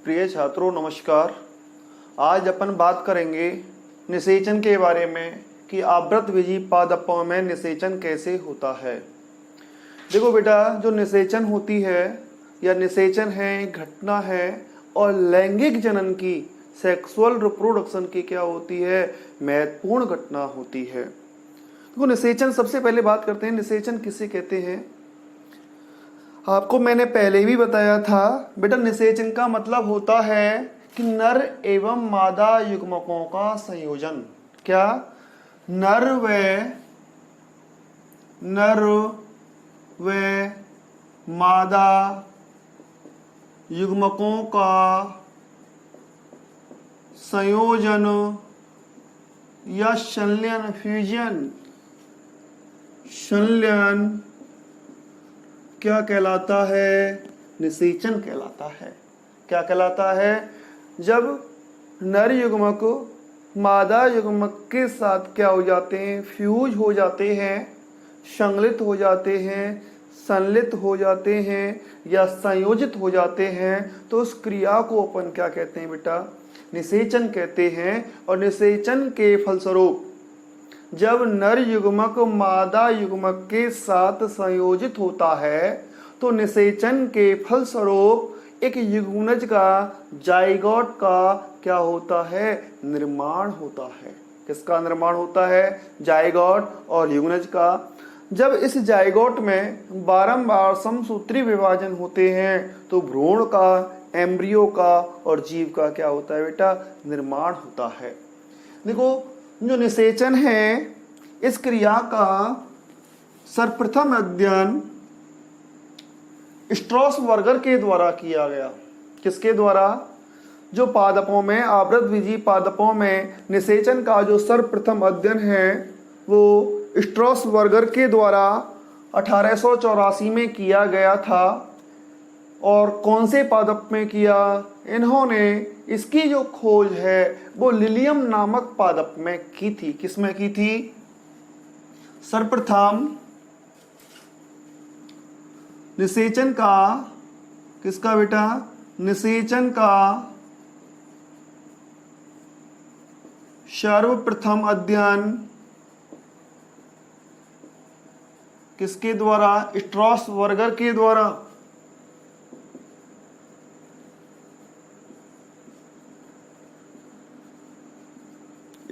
प्रिय छात्रों नमस्कार। आज अपन बात करेंगे निषेचन के बारे में कि आवृतबीजी पादपों में निषेचन कैसे होता है। देखो बेटा, जो निषेचन होती है या निषेचन है, घटना है और लैंगिक जनन की, सेक्सुअल रिप्रोडक्शन की क्या होती है, महत्वपूर्ण घटना होती है। देखो निषेचन, सबसे पहले बात करते हैं निषेचन किसे कहते हैं। आपको मैंने पहले भी बताया था बेटा, निषेचन का मतलब होता है कि नर एवं मादा युग्मकों का संयोजन। क्या? नर व मादा युग्मकों का संयोजन या संलयन, फ्यूजन, संलयन क्या कहलाता है? निषेचन कहलाता है। क्या कहलाता है? जब नर युग्मक मादा युग्मक के साथ क्या हो जाते हैं? फ्यूज हो जाते हैं, संगलित हो जाते हैं, संलित हो जाते हैं या संयोजित हो जाते हैं, तो उस क्रिया को अपन क्या कहते हैं बेटा? निषेचन कहते हैं। और निषेचन के फलस्वरूप जब नर युग्मक मादा युग्मक के साथ संयोजित होता है तो निषेचन के फलस्वरूप एक युग्मनज का, जाइगोट का क्या होता है? निर्माण होता है। किसका निर्माण होता है? जाइगोट और युग्मनज का। जब इस जाइगोट में बारंबार समसूत्री विभाजन होते हैं तो भ्रूण का, एम्ब्रियो का और जीव का क्या होता है बेटा? निर्माण होता है। देखो, जो निषेचन है, इस क्रिया का सर्वप्रथम अध्ययन स्ट्रॉसबर्गर के द्वारा किया गया। किसके द्वारा? जो पादपों में, आवृतबीजी पादपों में निषेचन का जो सर्वप्रथम अध्ययन है वो स्ट्रॉसबर्गर के द्वारा 1884 में किया गया था। और कौन से पादप में किया? इन्होंने इसकी जो खोज है वो लिलियम नामक पादप में की थी। किसमें की थी? सर्वप्रथम निषेचन का, किसका बेटा? निषेचन का सर्वप्रथम अध्ययन किसके द्वारा? स्ट्रॉसबर्गर के द्वारा।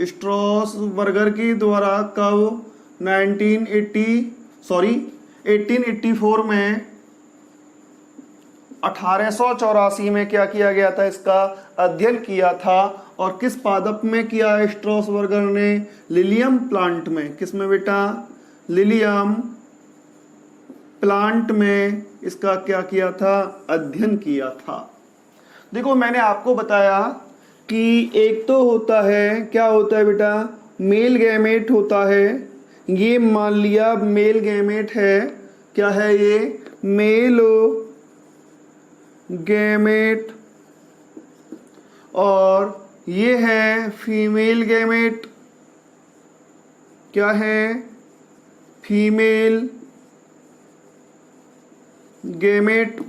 स्ट्रॉसबर्गर के द्वारा कब? 1884 में, 1884 में क्या किया गया था? इसका अध्ययन किया था। और किस पादप में किया स्ट्रॉसबर्गर ने? लिलियम प्लांट में। किस में बेटा? लिलियम प्लांट में इसका क्या किया था? अध्ययन किया था। देखो, मैंने आपको बताया कि एक तो होता है, क्या होता है बेटा? मेल गैमेट होता है। ये मान लिया मेल गैमेट है। क्या है ये? Male gamete. और ये है फीमेल गैमेट। क्या है? Female gamete.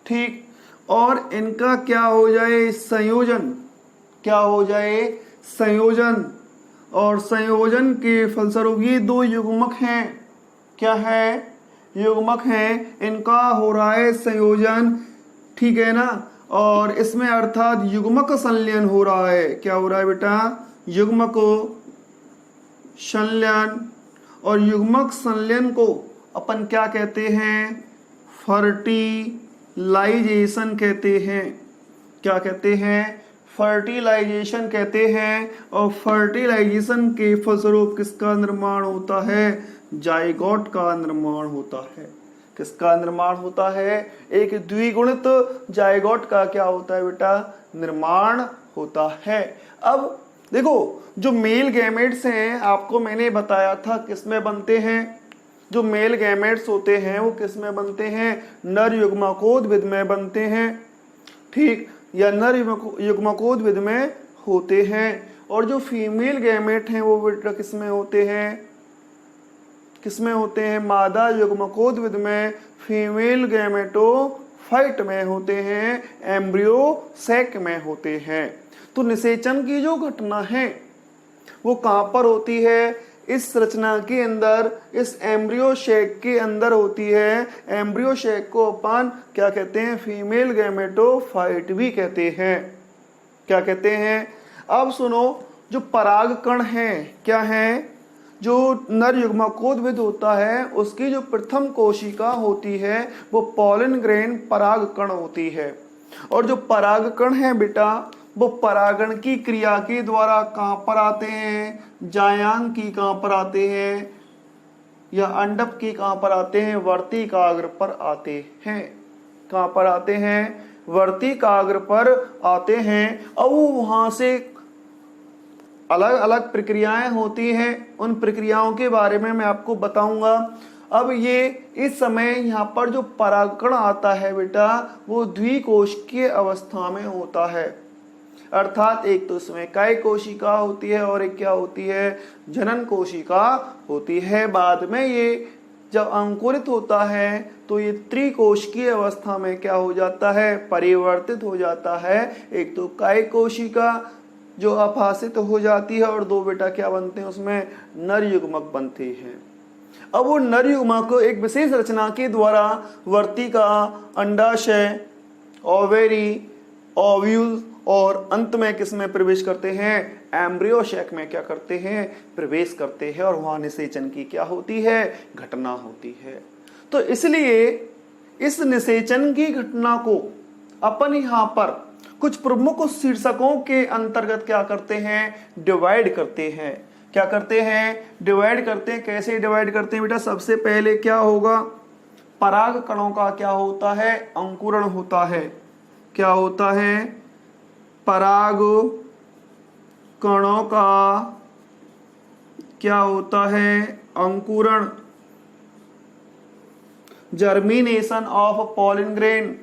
ठीक। और इनका क्या हो जाए? संयोजन। क्या हो जाए? संयोजन। और संयोजन के फलस्वरूप ये दो युग्मक हैं। क्या है? युग्मक हैं। इनका हो रहा है संयोजन। ठीक है ना? और इसमें अर्थात युग्मक संलयन हो रहा है। क्या हो रहा है बेटा? युग्मक संलयन। और युग्मक संलयन को अपन क्या कहते हैं? फर्टिलाइजेशन कहते हैं। क्या कहते हैं? फर्टिलाइजेशन कहते हैं। और फर्टिलाइजेशन के फलस्वरूप किसका निर्माण होता है? जाइगोट का निर्माण होता है। किसका निर्माण होता है? एक द्विगुणित जाइगोट का क्या होता है बेटा? निर्माण होता है। अब देखो, जो मेल गैमेट्स हैं आपको मैंने बताया था किसमें बनते हैं। जो मेल गैमेट्स होते हैं वो किसमें बनते हैं? नर युग्मकोद्भिद में बनते हैं। ठीक। या नर युग्मकोद्भिद में होते हैं। और जो फीमेल गैमेट हैं वो बेटा किसमें होते हैं? किसमें होते हैं? मादा युग्मकोद्भिद में फीमेल गैमेटो ब्रायोफाइट में होते हैं, एम्ब्रियो सैक में होते हैं। तो निषेचन की जो घटना है वो कहाँ पर होती है? इस रचना के अंदर, इस एम्ब्रियो सैक के अंदर होती है। एम्ब्रियो सैक को अपन क्या कहते हैं? फीमेल गैमेटोफाइट भी कहते हैं। क्या कहते हैं? अब सुनो, जो परागकण है क्या है? जो नर युग्मकोद्भिद होता है उसकी जो प्रथम कोशिका होती है वो पॉलन ग्रेन परागकण होती है। और जो परागकण है बेटा वो परागण की क्रिया के द्वारा कहाँ पर आते हैं? जायांग की कहाँ पर आते हैं? या अंडप की कहाँ पर आते हैं? वर्तिकाग्र पर आते हैं। कहाँ पर आते हैं? वर्तिकाग्र पर आते हैं। अब वो वहां से अलग अलग प्रक्रियाएं होती हैं, उन प्रक्रियाओं के बारे में मैं आपको बताऊंगा। अब ये इस समय यहाँ पर जो परागकण आता है बेटा वो द्विकोशिकीय अवस्था में होता है। अर्थात एक तो इसमें काय कोशिका होती है और एक क्या होती है? जनन कोशिका होती है। बाद में ये जब अंकुरित होता है तो ये त्रिकोशिकीय अवस्था में क्या हो जाता है? परिवर्तित हो जाता है। एक तो काय कोशिका जो अभासित हो जाती है और दो बेटा क्या बनते हैं? उसमें नर युग्मक बनते हैं। अब वो नर युग्मक एक विशेष रचना के द्वारा वर्तिका, अंडाशय, ओवेरी, ओव्यूल और अंत में किसमें प्रवेश करते हैं? एम्ब्रियो सैक में क्या करते हैं? प्रवेश करते हैं। और वहां निषेचन की क्या होती है? घटना होती है। तो इसलिए इस निषेचन की घटना को अपन यहाँ पर कुछ प्रमुख शीर्षकों के अंतर्गत क्या करते हैं? डिवाइड करते हैं। क्या करते हैं? डिवाइड करते हैं। कैसे डिवाइड करते हैं बेटा? सबसे पहले क्या होगा? पराग कणों का क्या होता है? अंकुरण होता है। क्या होता है? पराग कणों का क्या होता है? अंकुरण। Germination of pollen grain.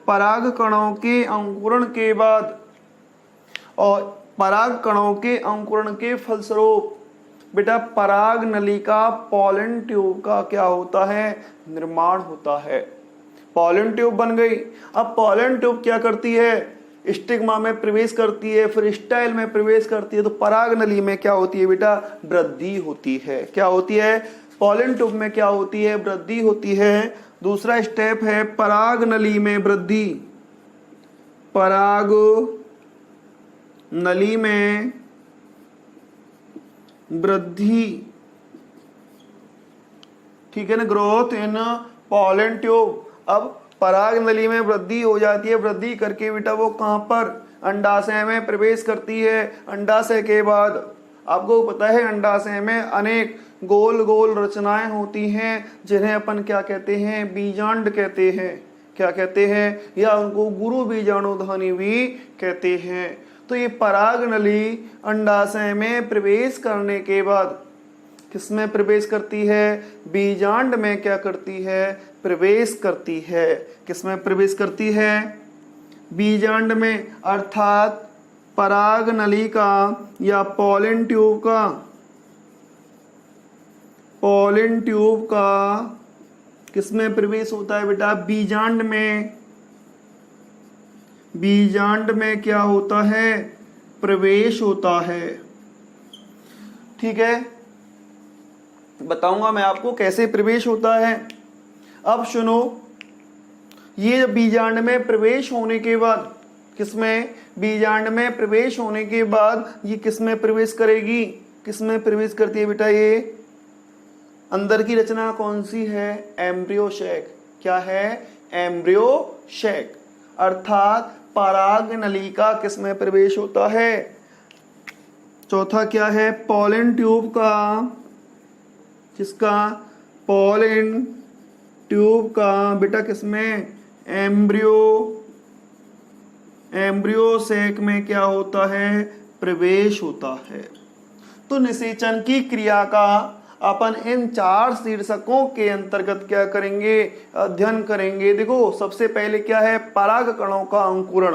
पराग कणों के अंकुरण के बाद और पराग कणों के अंकुरण के फलस्वरूप बेटा पराग नलिका पॉलन ट्यूब का क्या होता है? निर्माण होता है। पॉलन ट्यूब बन गई। अब पॉलन ट्यूब क्या करती है? स्टिग्मा में प्रवेश करती है, फिर स्टाइल में प्रवेश करती है। तो पराग नली में क्या होती है बेटा? वृद्धि होती है। क्या होती है? पॉलन ट्यूब में क्या होती है? वृद्धि होती है। दूसरा स्टेप है पराग नली में वृद्धि। पराग नली में वृद्धि, ठीक है ना? Growth in pollen tube. अब पराग नली में वृद्धि हो जाती है। वृद्धि करके बेटा वो कहां पर? अंडाशय में प्रवेश करती है। अंडाशय के बाद आपको पता है अंडाशय में अनेक गोल गोल रचनाएं होती हैं जिन्हें अपन क्या कहते हैं? बीजांड कहते हैं। क्या कहते हैं? या उनको गुरु बीजाणुधानी भी कहते हैं। तो ये पराग नली अंडाशय में प्रवेश करने के बाद किसमें प्रवेश करती है? बीजांड में क्या करती है? प्रवेश करती है। किसमें प्रवेश करती है? बीजांड में। अर्थात पराग नली का या पॉलन ट्यूब का किसमें प्रवेश होता है बेटा? बीजांड में। बीजांड में क्या होता है? प्रवेश होता है। ठीक है, बताऊंगा मैं आपको कैसे प्रवेश होता है। अब सुनो, ये बीजांड में प्रवेश होने के बाद किसमें? बीजांड में प्रवेश होने के बाद ये किसमें प्रवेश करेगी? किसमें प्रवेश करती है बेटा? ये अंदर की रचना कौन सी है? Embryo sac. क्या है? Embryo sac. अर्थात पराग नली का किसमें प्रवेश होता है? चौथा क्या है? पॉलन ट्यूब का। किसका? पॉलन ट्यूब का बेटा किसमें? एम्ब्रियो सैक में क्या होता है? प्रवेश होता है। तो निषेचन की क्रिया का अपन इन चार शीर्षकों के अंतर्गत क्या करेंगे? अध्ययन करेंगे। देखो, सबसे पहले क्या है? पराग कणों का अंकुरण।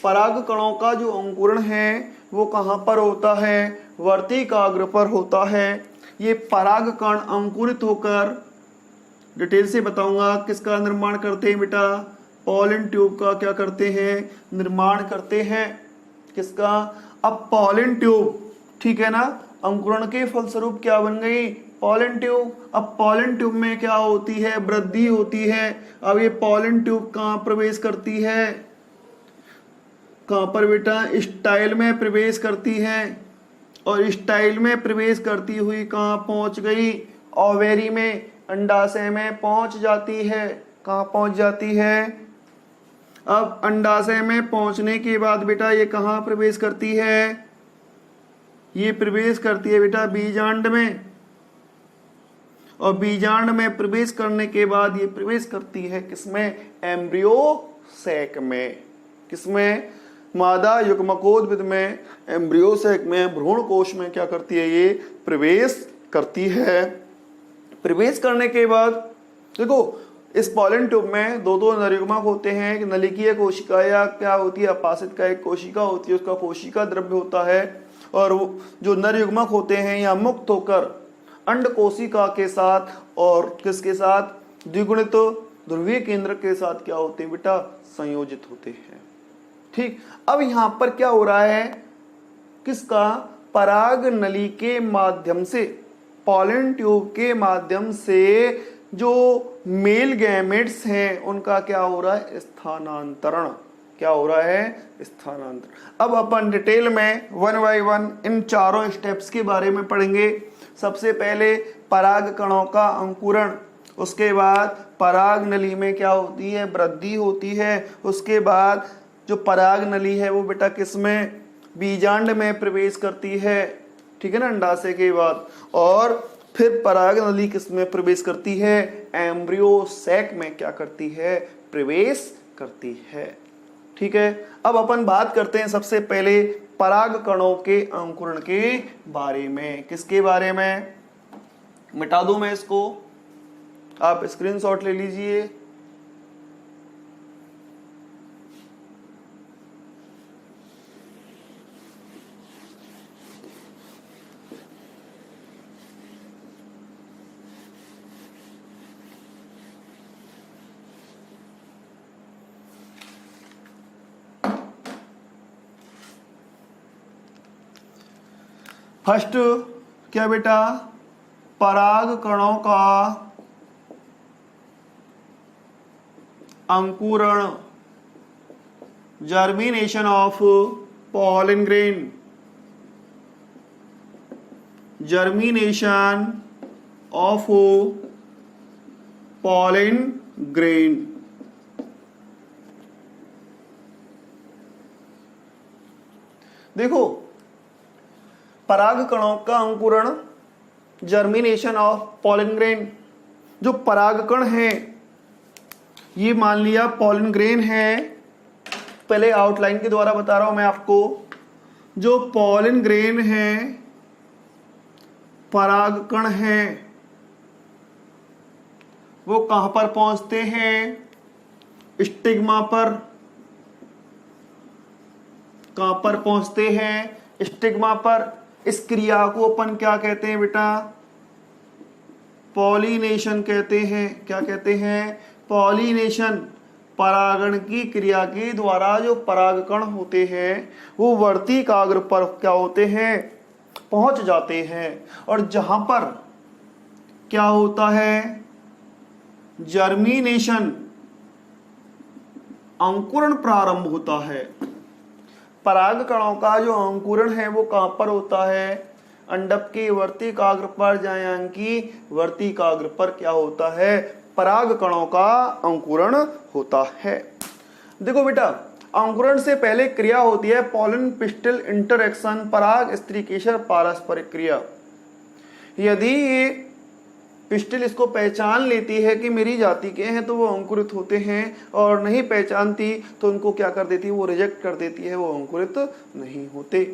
पराग कणों का जो अंकुरण है वो कहाँ पर होता है? वर्तिकाग्र पर होता है। ये पराग कण अंकुरित होकर, डिटेल से बताऊंगा, किसका निर्माण करते हैं बेटा? पॉलन ट्यूब का क्या करते हैं, निर्माण करते हैं। किसका, अब पॉलन ट्यूब, ठीक है ना, अंकुरण के फलस्वरूप क्या बन गई, पॉलन ट्यूब। अब पॉलन ट्यूब में क्या होती है, वृद्धि होती है। अब ये पॉलन ट्यूब कहाँ प्रवेश करती है, कहाँ पर बेटा, स्टाइल में प्रवेश करती है। और स्टाइल में प्रवेश करती हुई कहाँ पहुंच गई, ओवेरी में, अंडाशय में पहुंच जाती है। कहाँ पहुंच जाती है, अब अंडाशय में पहुंचने के बाद बेटा ये कहाँ प्रवेश करती है, ये प्रवेश करती है बेटा बीजांड में। और बीजांड में प्रवेश करने के बाद ये प्रवेश करती है किसमें, एम्ब्रियो सैक में। किसमें, मादा युग्मकोद्भिद में, एम्ब्रियो सैक में, भ्रूण कोश में क्या करती है, ये प्रवेश करती है। प्रवेश करने के बाद देखो इस पॉलन ट्यूब में दो नरयुग्मक होते हैं। एक नलिकीय कोशिका या क्या होती है, अपाशित का एक कोशिका होती है, उसका कोशिका द्रव्य होता है। और वो जो नरयुग्मक होते हैं या मुक्त होकर अंड कोशिका के साथ और किसके साथ, द्विगुणित ध्रुवीय केंद्र के साथ क्या होते हैं बेटा, संयोजित होते हैं। ठीक, अब यहां पर क्या हो रहा है, किसका, पराग नली के माध्यम से, पॉलन ट्यूब के माध्यम से जो मेल गैमेट्स हैं उनका क्या हो रहा है, स्थानांतरण। क्या हो रहा है, स्थानांतरण। अब अपन डिटेल में 1 बाय 1 इन चारों स्टेप्स के बारे में पढ़ेंगे। सबसे पहले पराग कणों का अंकुरण, उसके बाद पराग नली में क्या होती है, वृद्धि होती है। उसके बाद जो पराग नली है वो बेटा किसमें, बीजांड में प्रवेश करती है, ठीक है ना, अंडाशय के बाद। और फिर पराग नली किसमें प्रवेश करती है, एम्ब्रियो सैक में क्या करती है, प्रवेश करती है। ठीक है, अब अपन बात करते हैं सबसे पहले पराग कणों के अंकुरण के बारे में। किसके बारे में, मिटा दूं मैं इसको, आप स्क्रीनशॉट ले लीजिए। फर्स्ट क्या बेटा, पराग कणों का अंकुरण, germination of pollen grain, germination of pollen grain. देखो पराग कणों का अंकुरण, जर्मिनेशन ऑफ पॉलन ग्रेन। जो परागकण है ये मान लिया पॉलन ग्रेन है, पहले आउटलाइन के द्वारा बता रहा हूं मैं आपको। जो पॉलन ग्रेन है, परागकण है, वो कहां पर पहुंचते हैं, स्टिग्मा पर। कहां पर पहुंचते हैं, स्टिग्मा पर। इस क्रिया को अपन क्या कहते हैं बेटा, पॉलिनेशन कहते हैं। क्या कहते हैं, पॉलिनेशन। परागण की क्रिया के द्वारा जो परागकण होते हैं वो वर्तिकाग्र पर क्या होते हैं, पहुंच जाते हैं। और जहां पर क्या होता है, जर्मिनेशन, अंकुरण प्रारंभ होता है। पराग कणों का जो अंकुरण है वो कहां पर होता है, अंडक के वर्तिकाग्र पर, जायांकी वर्तिकाग्र पर क्या होता है, पराग कणों का अंकुरण होता है। देखो बेटा, अंकुरण से पहले क्रिया होती है पॉलन पिस्टिल इंटरएक्शन, पराग स्त्रीकेसर पारस्परिक क्रिया। यदि पिस्टिल इसको पहचान लेती है कि मेरी जाति के हैं तो वो अंकुरित होते हैं, और नहीं पहचानती तो उनको क्या कर देती है, वो रिजेक्ट कर देती है, वो अंकुरित नहीं होते।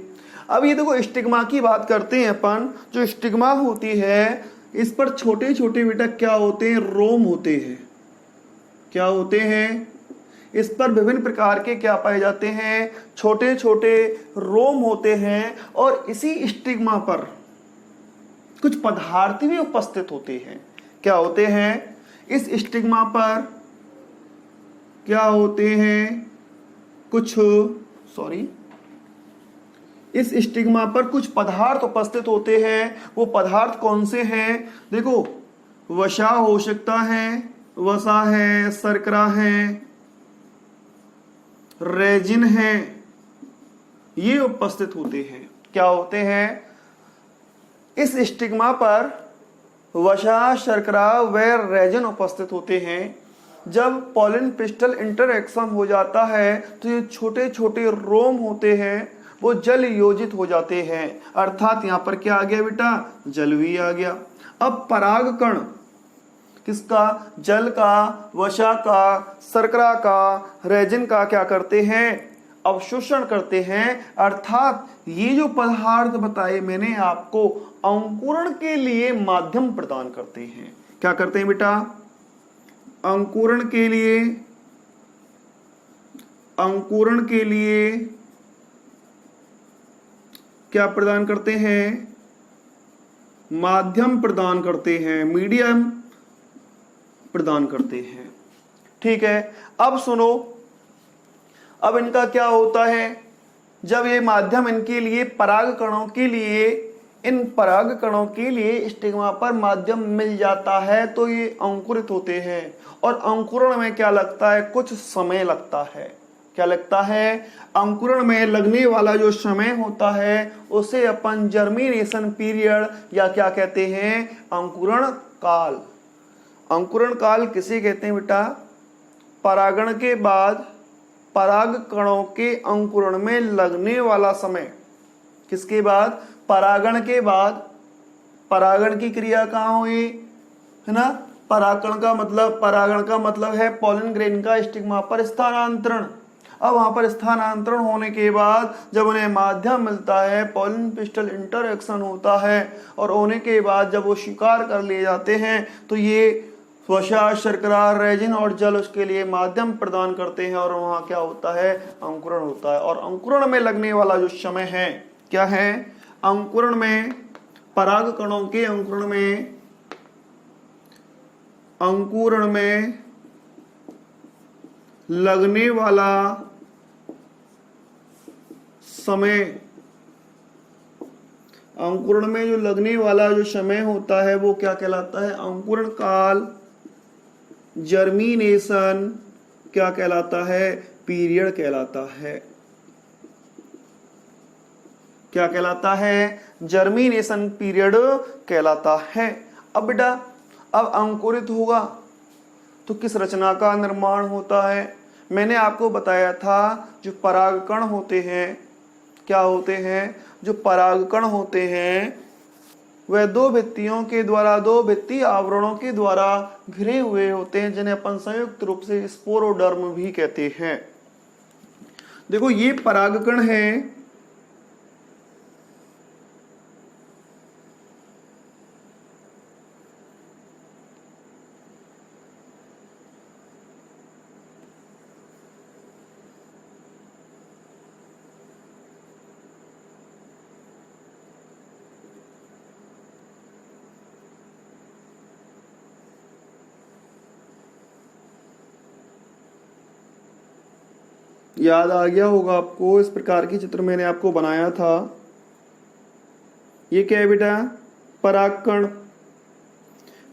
अब ये देखो स्टिग्मा की बात करते हैं अपन। जो स्टिग्मा होती है इस पर छोटे छोटे बेटा क्या होते हैं, रोम होते हैं। क्या होते हैं, इस पर विभिन्न प्रकार के क्या पाए जाते हैं, छोटे छोटे रोम होते हैं। और इसी स्टिग्मा पर कुछ पदार्थ भी उपस्थित होते हैं। क्या होते हैं, इस स्टिग्मा पर क्या होते हैं, कुछ सॉरी इस स्टिग्मा पर कुछ पदार्थ उपस्थित होते हैं। वो पदार्थ कौन से हैं? देखो, वसा हो सकता है, वसा है, शर्करा है, रेजिन है, ये उपस्थित होते हैं। क्या होते हैं? इस स्टिग्मा पर वसा, शर्करा व रेजिन उपस्थित होते हैं। जब पॉलन पिस्टल इंटरएक्शन हो जाता है तो ये छोटे छोटे रोम होते हैं, वो जल योजित हो जाते हैं। अर्थात यहाँ पर क्या आ गया बेटा? जल भी आ गया। अब परागकण किसका? जल का, वसा का, शर्करा का, रेजिन का क्या करते हैं? अवशोषण करते हैं। अर्थात ये जो पदार्थ बताए मैंने आपको, अंकुरण के लिए माध्यम प्रदान करते हैं। क्या करते हैं बेटा? अंकुरण के लिए क्या प्रदान करते हैं? माध्यम प्रदान करते हैं, मीडियम प्रदान करते हैं। ठीक है, अब सुनो, अब इनका क्या होता है? जब ये माध्यम इनके लिए परागकणों के लिए, इन परागकणों के लिए स्टिग्मा पर माध्यम मिल जाता है तो ये अंकुरित होते हैं। और अंकुरण में क्या लगता है? कुछ समय लगता है। क्या लगता है? अंकुरण में लगने वाला जो समय होता है उसे अपन जर्मिनेशन पीरियड या क्या कहते हैं? अंकुरण काल। अंकुरण काल किसे कहते हैं बेटा? परागण के बाद पराग कणों के अंकुरण में लगने वाला समय। किसके बाद? परागण के बाद। परागण की क्रिया कहाँ हुई है ना? परागण का मतलब है पॉलन ग्रेन का स्टिग्मा पर स्थानांतरण। अब वहां पर स्थानांतरण होने के बाद जब उन्हें माध्यम मिलता है, पॉलन पिस्टल इंटरएक्शन होता है, और होने के बाद जब वो स्वीकार कर लिए जाते हैं तो ये वसा, शर्करा, रेजिन और जल उसके लिए माध्यम प्रदान करते हैं और वहां क्या होता है? अंकुरण होता है। और अंकुरण में लगने वाला जो समय है क्या है? अंकुरण में, पराग कणों के अंकुरण में लगने वाला समय, अंकुरण में जो लगने वाला जो समय होता है वो क्या कहलाता है? अंकुरण काल, जर्मिनेशन क्या कहलाता है? पीरियड कहलाता है। क्या कहलाता है? जर्मिनेशन पीरियड कहलाता है। अब बेटा, अब अंकुरित होगा तो किस रचना का निर्माण होता है? मैंने आपको बताया था जो परागकण होते हैं, क्या होते हैं? जो परागकण होते हैं वह दो भित्तियों के द्वारा, दो भित्ति आवरणों के द्वारा घिरे हुए होते हैं, जिन्हें अपन संयुक्त रूप से स्पोरोडर्म भी कहते हैं। देखो, ये परागकण है, याद आ गया होगा आपको, इस प्रकार की चित्र मैंने आपको बनाया था। ये क्या है बेटा? परागकण।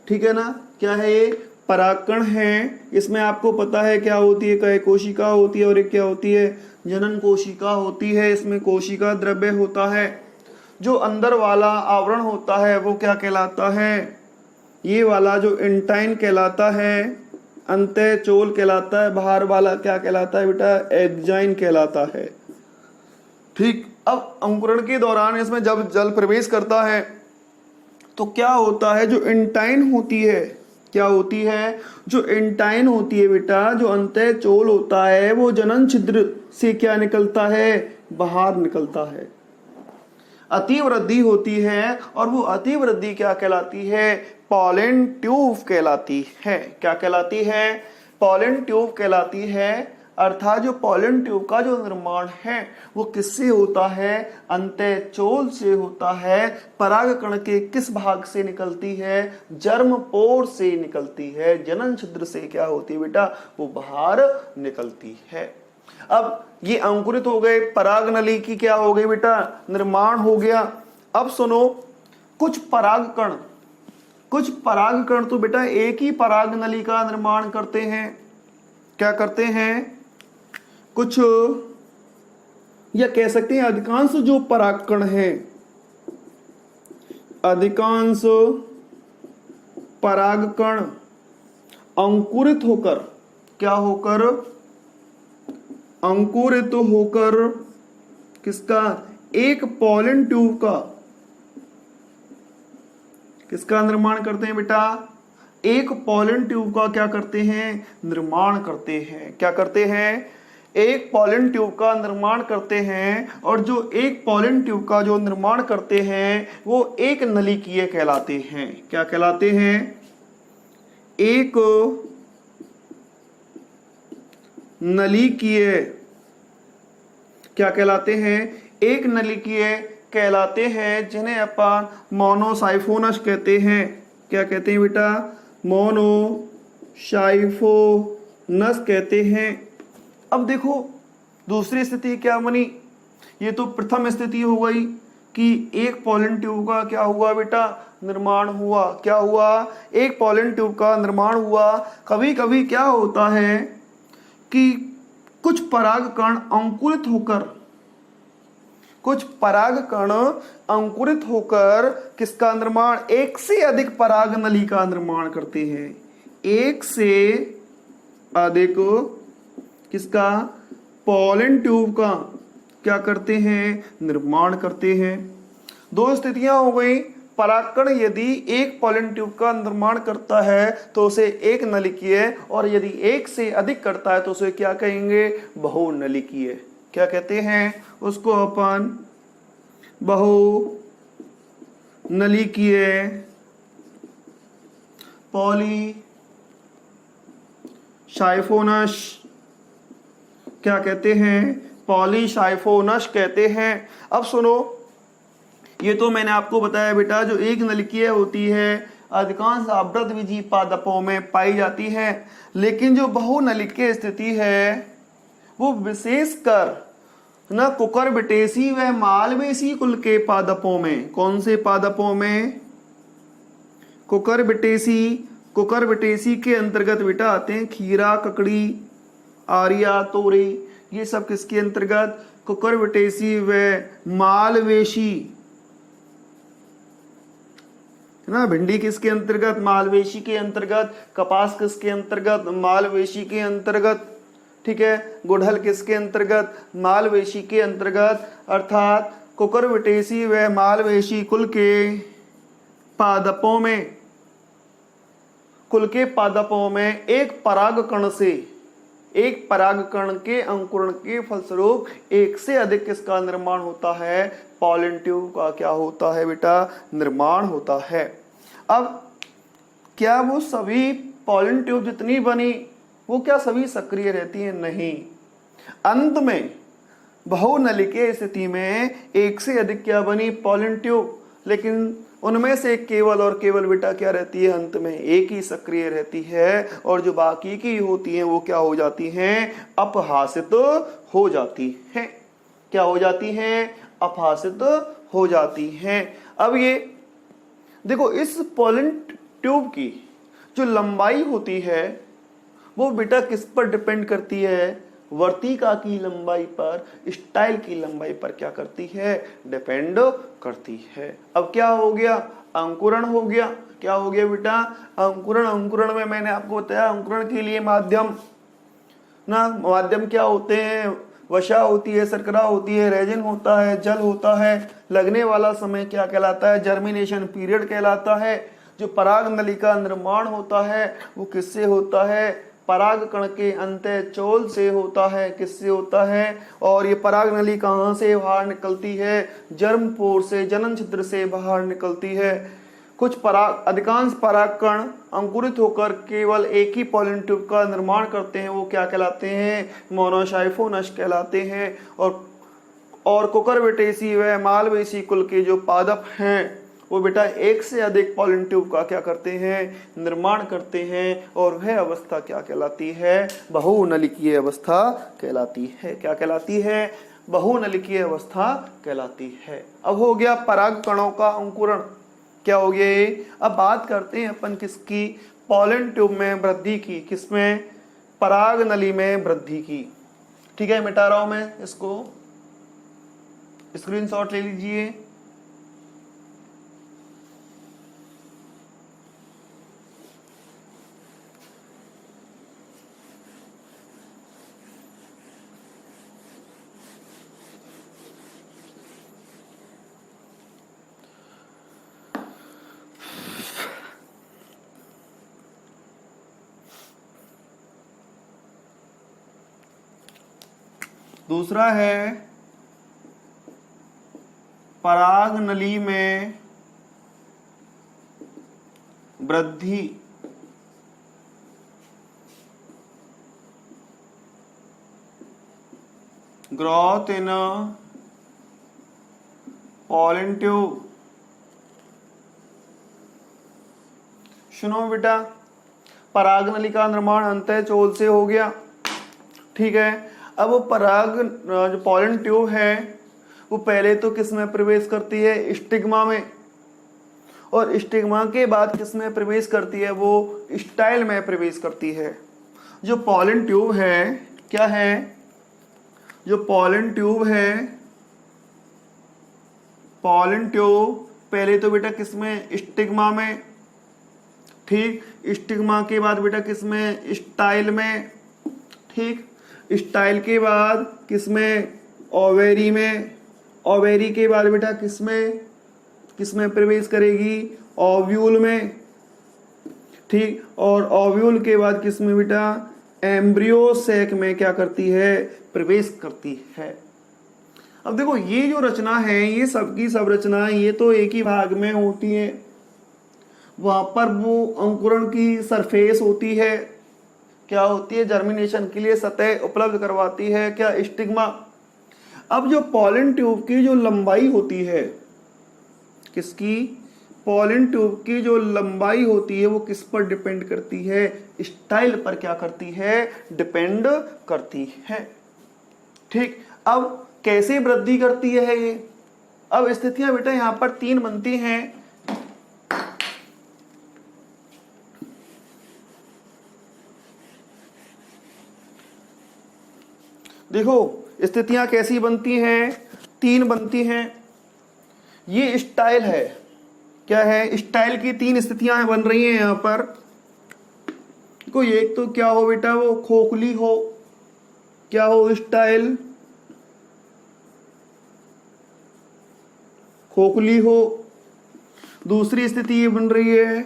ठीक है ना? क्या है ये? परागकण है। इसमें आपको पता है क्या होती है? क्या कोशिका होती है और एक क्या होती है? जनन कोशिका होती है। इसमें कोशिका द्रव्य होता है। जो अंदर वाला आवरण होता है वो क्या कहलाता है? ये वाला जो इंटाइन कहलाता है, अंतः चोल कहलाता है। बाहर वाला क्या कहलाता है बेटा? एग्जाइन कहलाता है। ठीक। अब अंकुरण के दौरान इसमें जब जल प्रवेश करता है तो क्या होता है? जो इंटाइन होती है, क्या होती है? जो इंटाइन होती है बेटा, जो अंतः चोल होता है, वो जनन छिद्र से क्या निकलता है? बाहर निकलता है। अतिवृद्धि होती है और वो अतिवृद्धि क्या कहलाती है? पॉलन ट्यूब कहलाती है। क्या कहलाती है? पॉलन ट्यूब कहलाती है। अर्थात जो पॉलन ट्यूब का जो निर्माण है वो किससे होता है, अंतःचोल से होता है। परागकण के किस भाग से निकलती है, जर्म पोर से निकलती है। जनन छिद्र से क्या होती है बेटा, वो बाहर निकलती है। अब ये अंकुरित हो गए, पराग नली की क्या हो गई बेटा, निर्माण हो गया। अब सुनो, कुछ परागकण तो बेटा एक ही पराग नली का निर्माण करते हैं। क्या करते हैं, कुछ या कह सकते हैं अधिकांश जो परागकण हैं, अधिकांश परागकण अंकुरित होकर, क्या होकर, अंकुरित होकर किसका, एक पॉलन ट्यूब का, किसका निर्माण करते हैं बेटा, एक पॉलन ट्यूब का क्या करते हैं, निर्माण करते हैं। क्या करते हैं, एक पॉलन ट्यूब का निर्माण करते हैं। और जो एक पॉलन ट्यूब का जो निर्माण करते हैं वो एक नलिकीय कहलाते हैं। क्या कहलाते हैं, एक नलिकीय, क्या कहलाते हैं, एक नलिकीय कहलाते हैं, जिन्हें अपन मोनोसाइफोनस कहते हैं। क्या कहते हैं बेटा, मोनोसाइफोनस कहते हैं। अब देखो दूसरी स्थिति क्या बनी, ये तो प्रथम स्थिति हो गई कि एक पॉलन ट्यूब का क्या हुआ बेटा, निर्माण हुआ। क्या हुआ, एक पॉलन ट्यूब का निर्माण हुआ। कभी कभी क्या होता है कि कुछ परागकण अंकुरित होकर किसका निर्माण, एक से अधिक पराग नली का निर्माण करते हैं। एक से अधिक किसका, पॉलन ट्यूब का क्या करते हैं, निर्माण करते हैं। दो स्थितियां हो गई, परागकण यदि एक पॉलन ट्यूब का निर्माण करता है तो उसे एक नलिकीय, और यदि एक से अधिक करता है तो उसे क्या कहेंगे, बहुनलिकीय। क्या कहते हैं उसको अपन, बहुनलिकीय, पॉलीसाइफोनस, क्या कहते हैं, पॉलीसाइफोनस कहते हैं। अब सुनो, ये तो मैंने आपको बताया बेटा, जो एक नलिकीय होती है अधिकांश आवृतबीजी पादपों में पाई जाती है, लेकिन जो बहुनलिकीय स्थिति है वो विशेषकर न कुकुरबिटेसी व मालवेसी कुल के पादपों में। कौन से पादपों में, कुकुरबिटेसी के अंतर्गत बेटा आते हैं खीरा, ककड़ी, आर्या, तोरी, ये सब किसके अंतर्गत, कुकुरबिटेसी व मालवेशी, है ना। भिंडी किसके अंतर्गत, मालवेशी के अंतर्गत। कपास किसके अंतर्गत, मालवेशी के अंतर्गत। ठीक है, गुड़हल किसके अंतर्गत, मालवेशी के अंतर्गत। अर्थात कुकुरबिटेसी व मालवेशी कुल के पादपों में एक परागकण के अंकुरण के फलस्वरूप एक से अधिक किसका निर्माण होता है, पॉलन ट्यूब का क्या होता है बेटा, निर्माण होता है। अब क्या वो सभी पॉलन ट्यूब जितनी बनी वो क्या सभी सक्रिय रहती हैं, नहीं। अंत में बहुनलिकीय स्थिति में एक से अधिक क्या बनी, पॉलन ट्यूब, लेकिन उनमें से केवल और केवल बेटा क्या रहती है, अंत में एक ही सक्रिय रहती है, और जो बाकी की होती हैं वो क्या हो जाती हैं, अपहासित हो जाती हैं। क्या हो जाती हैं, अपहासित हो जाती हैं। अब ये देखो, इस पॉलन ट्यूब की जो लंबाई होती है वो बेटा किस पर डिपेंड करती है, वर्तिका की लंबाई पर, स्टाइल की लंबाई पर क्या करती है, डिपेंड करती है। अब क्या हो गया, अंकुरण हो गया। क्या हो गया बेटा, अंकुरण में मैंने आपको बताया, अंकुरण के लिए माध्यम क्या होते हैं, वसा होती है, शर्करा होती है, रेजिन होता है, जल होता है। लगने वाला समय क्या कहलाता है, जर्मिनेशन पीरियड कहलाता है। जो पराग नली का निर्माण होता है वो किससे होता है, परागकण के अंतःचोल से होता है। किससे होता है, और ये पराग नली कहाँ से बाहर निकलती है, जर्म पोर से, जनन छिद्र से बाहर निकलती है। अधिकांश परागकण अंकुरित होकर केवल एक ही पॉलन ट्यूब का निर्माण करते हैं, वो क्या कहलाते हैं? मोनोसाइफोनस कहलाते हैं। और कुकुरबिटेसी व मालवेसी कुल के जो पादप हैं वो बेटा एक से अधिक पॉलन ट्यूब का क्या करते हैं? निर्माण करते हैं। और वह अवस्था क्या कहलाती है? बहुनलिकीय अवस्था कहलाती है। क्या कहलाती है? बहुनलिकीय अवस्था कहलाती है। अब हो गया पराग कणों का अंकुरण, क्या हो गया ये? अब बात करते हैं अपन किसकी? पॉलन ट्यूब में वृद्धि की। किसमें? पराग नली में वृद्धि की। ठीक है, मिटा रहा हूं मैं इसको, स्क्रीनशॉट ले लीजिए। दूसरा है पराग नली में वृद्धि। Growth in pollen tube. सुनो बेटा, पराग नली का निर्माण अंतः चोल से हो गया। ठीक है, अब वो पराग जो पॉलन ट्यूब है वो पहले तो किस में प्रवेश करती है? स्टिग्मा में। और स्टिग्मा के बाद किस में प्रवेश करती है? वो स्टाइल में प्रवेश करती है। जो पॉलन ट्यूब है क्या है? जो पॉलन ट्यूब है, पॉलन ट्यूब पहले तो बेटा किस में? स्टिग्मा में। ठीक, स्टिग्मा के बाद बेटा किस में? स्टाइल में। ठीक, स्टाइल के बाद किसमें? ओवेरी में। ओवेरी के बाद बेटा किसमें प्रवेश करेगी? ओव्यूल में। ठीक, और ओव्यूल के बाद किसमें बेटा? एम्ब्रियो सैक में क्या करती है? प्रवेश करती है। अब देखो ये जो रचना है, ये सबकी सब रचना ये तो एक ही भाग में होती है। वहां पर वो अंकुरण की सरफेस होती है, क्या होती है? जर्मिनेशन के लिए सतह उपलब्ध करवाती है, क्या? स्टिग्मा। अब जो पॉलन ट्यूब की जो लंबाई होती है, किसकी? पॉलन ट्यूब की जो लंबाई होती है वो किस पर डिपेंड करती है? स्टाइल पर क्या करती है? डिपेंड करती है। ठीक, अब कैसे वृद्धि करती है ये? अब स्थितियां बेटा यहां पर 3 बनती हैं। देखो स्थितियां कैसी बनती हैं? 3 बनती हैं। ये स्टाइल है, क्या है? स्टाइल की 3 स्थितियां बन रही हैं यहां पर। देखो एक तो क्या हो बेटा? वो खोखली हो, क्या हो? स्टाइल खोखली हो। दूसरी स्थिति ये बन रही है,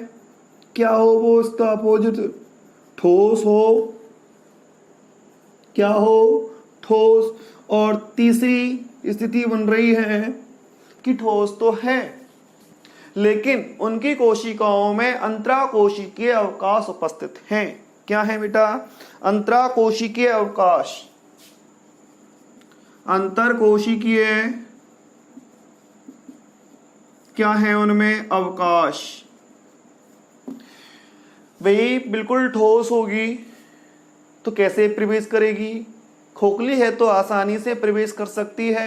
क्या हो? वो इसका अपोजिट ठोस हो, क्या हो? ठोस। और तीसरी स्थिति बन रही है कि ठोस तो है लेकिन उनकी कोशिकाओं में अंतराकोशिकीय अवकाश उपस्थित हैं। क्या है बेटा? अंतराकोशिकीय अवकाश। अंतरकोशिकीय क्या है उनमें? अवकाश। वही बिल्कुल ठोस होगी तो कैसे प्रवेश करेगी? खोखली है तो आसानी से प्रवेश कर सकती है।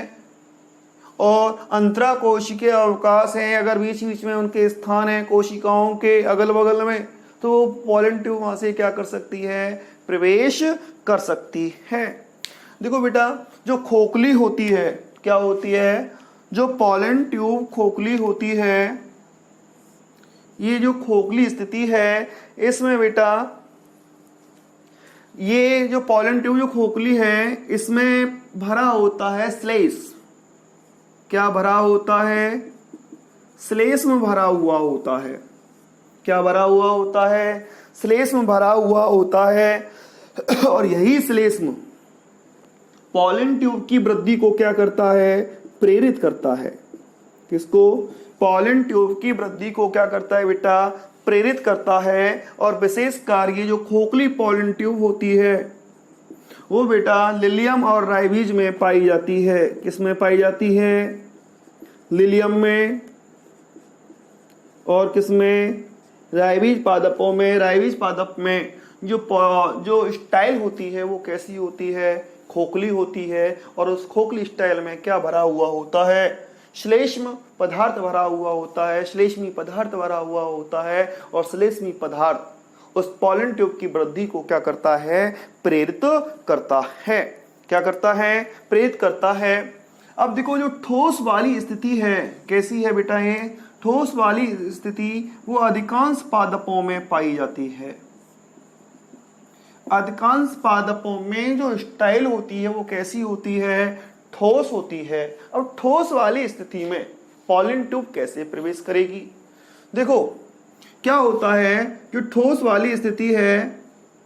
और अंतराकोशिकीय अवकाश है, अगर बीच बीच में उनके स्थान है कोशिकाओं के अगल बगल में, तो वो पॉलन ट्यूब वहां से क्या कर सकती है? प्रवेश कर सकती है। देखो बेटा जो खोखली होती है, क्या होती है? जो पॉलन ट्यूब खोखली होती है, ये जो खोखली स्थिति है इसमें बेटा ये जो पॉलन ट्यूब जो खोखली है इसमें भरा होता है श्लेष्म। क्या भरा होता है? श्लेष्म भरा हुआ होता है। क्या भरा हुआ होता है? श्लेष्म भरा हुआ होता है। और यही श्लेष्म पॉलन ट्यूब की वृद्धि को क्या करता है? प्रेरित करता है। किसको? पॉलन ट्यूब की वृद्धि को क्या करता है बेटा? प्रेरित करता है। और विशेष कार्य जो खोखली पॉलन ट्यूब होती है वो बेटा लिलियम और राइबिज में पाई जाती है। किसमें पाई जाती है? लिलियम में। और किसमें? राइबिज पादपों में। राइबिज पादप में जो स्टाइल होती है वो कैसी होती है? खोखली होती है। और उस खोखली स्टाइल में क्या भरा हुआ होता है? श्लेष्म पदार्थ भरा हुआ होता है, श्लेष्मी पदार्थ भरा हुआ होता है। और श्लेष्मी पदार्थ उस पॉलन ट्यूब की वृद्धि को क्या करता है? प्रेरित करता है। क्या करता है? प्रेरित करता है। अब देखो जो ठोस वाली स्थिति है कैसी है बेटा? ये ठोस वाली स्थिति वो अधिकांश पादपों में पाई जाती है। अधिकांश पादपों में जो स्टाइल होती है वो कैसी होती है? ठोस होती है। अब ठोस वाली स्थिति में पॉलन ट्यूब कैसे प्रवेश करेगी? देखो क्या होता है, जो ठोस वाली स्थिति है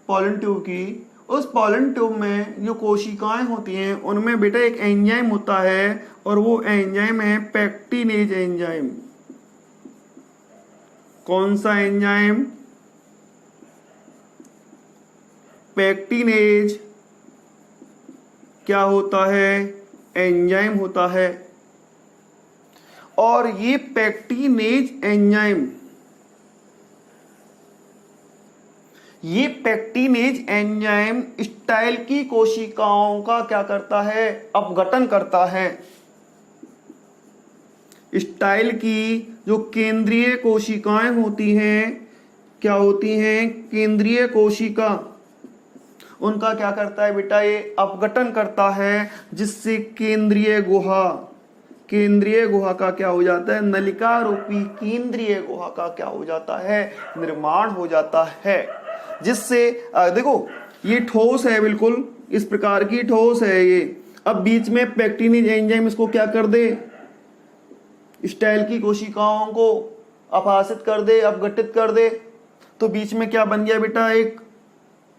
पॉलन ट्यूब की, उस पॉलन ट्यूब में जो कोशिकाएं होती हैं उनमें बेटा एक एंजाइम होता है और वो एंजाइम है पेक्टिनेज एंजाइम। कौन सा एंजाइम? पेक्टिनेज क्या होता है? एंजाइम होता है। और ये पेक्टिनेज एंजाइम स्टाइल की कोशिकाओं का क्या करता है? अपघटन करता है। स्टाइल की जो केंद्रीय कोशिकाएं होती हैं, क्या होती हैं? केंद्रीय कोशिका, उनका क्या करता है बेटा? ये अपघटन करता है, जिससे केंद्रीय गुहा का क्या हो जाता है? नलिका रूपी केंद्रीय गुहा का क्या हो जाता है? निर्माण हो जाता है। जिससे देखो ये ठोस है, बिल्कुल इस प्रकार की ठोस है ये। अब बीच में पेक्टिनेज एंजाइम इसको क्या कर दे? स्टाइल की कोशिकाओं को अपहासित कर दे, अपघटित कर दे। तो बीच में क्या बन गया बेटा? एक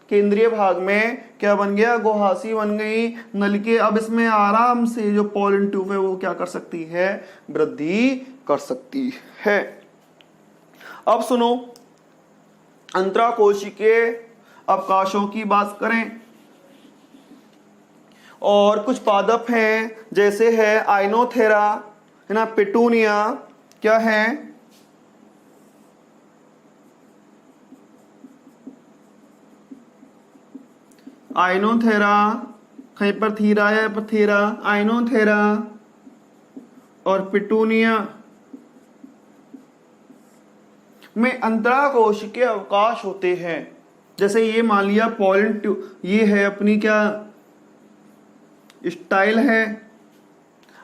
केंद्रीय भाग में क्या बन गया? गुहासी बन गई नलिके। अब इसमें आराम से जो पॉलन ट्यूब है वो क्या कर सकती है? वृद्धि कर सकती है। अब सुनो, अंतराकोशिकीय अवकाशों की बात करें और कुछ पादप हैं जैसे है आइनोथेरा, है ना, पिटूनिया, क्या है? आइनोथेरा, कहीं पर थीरा है, पर थीरा, आइनोथेरा और पिटूनिया में अंतराकोशिकीय अवकाश होते हैं। जैसे ये मान लिया पॉलन ट्यूब, ये है अपनी क्या स्टाइल है।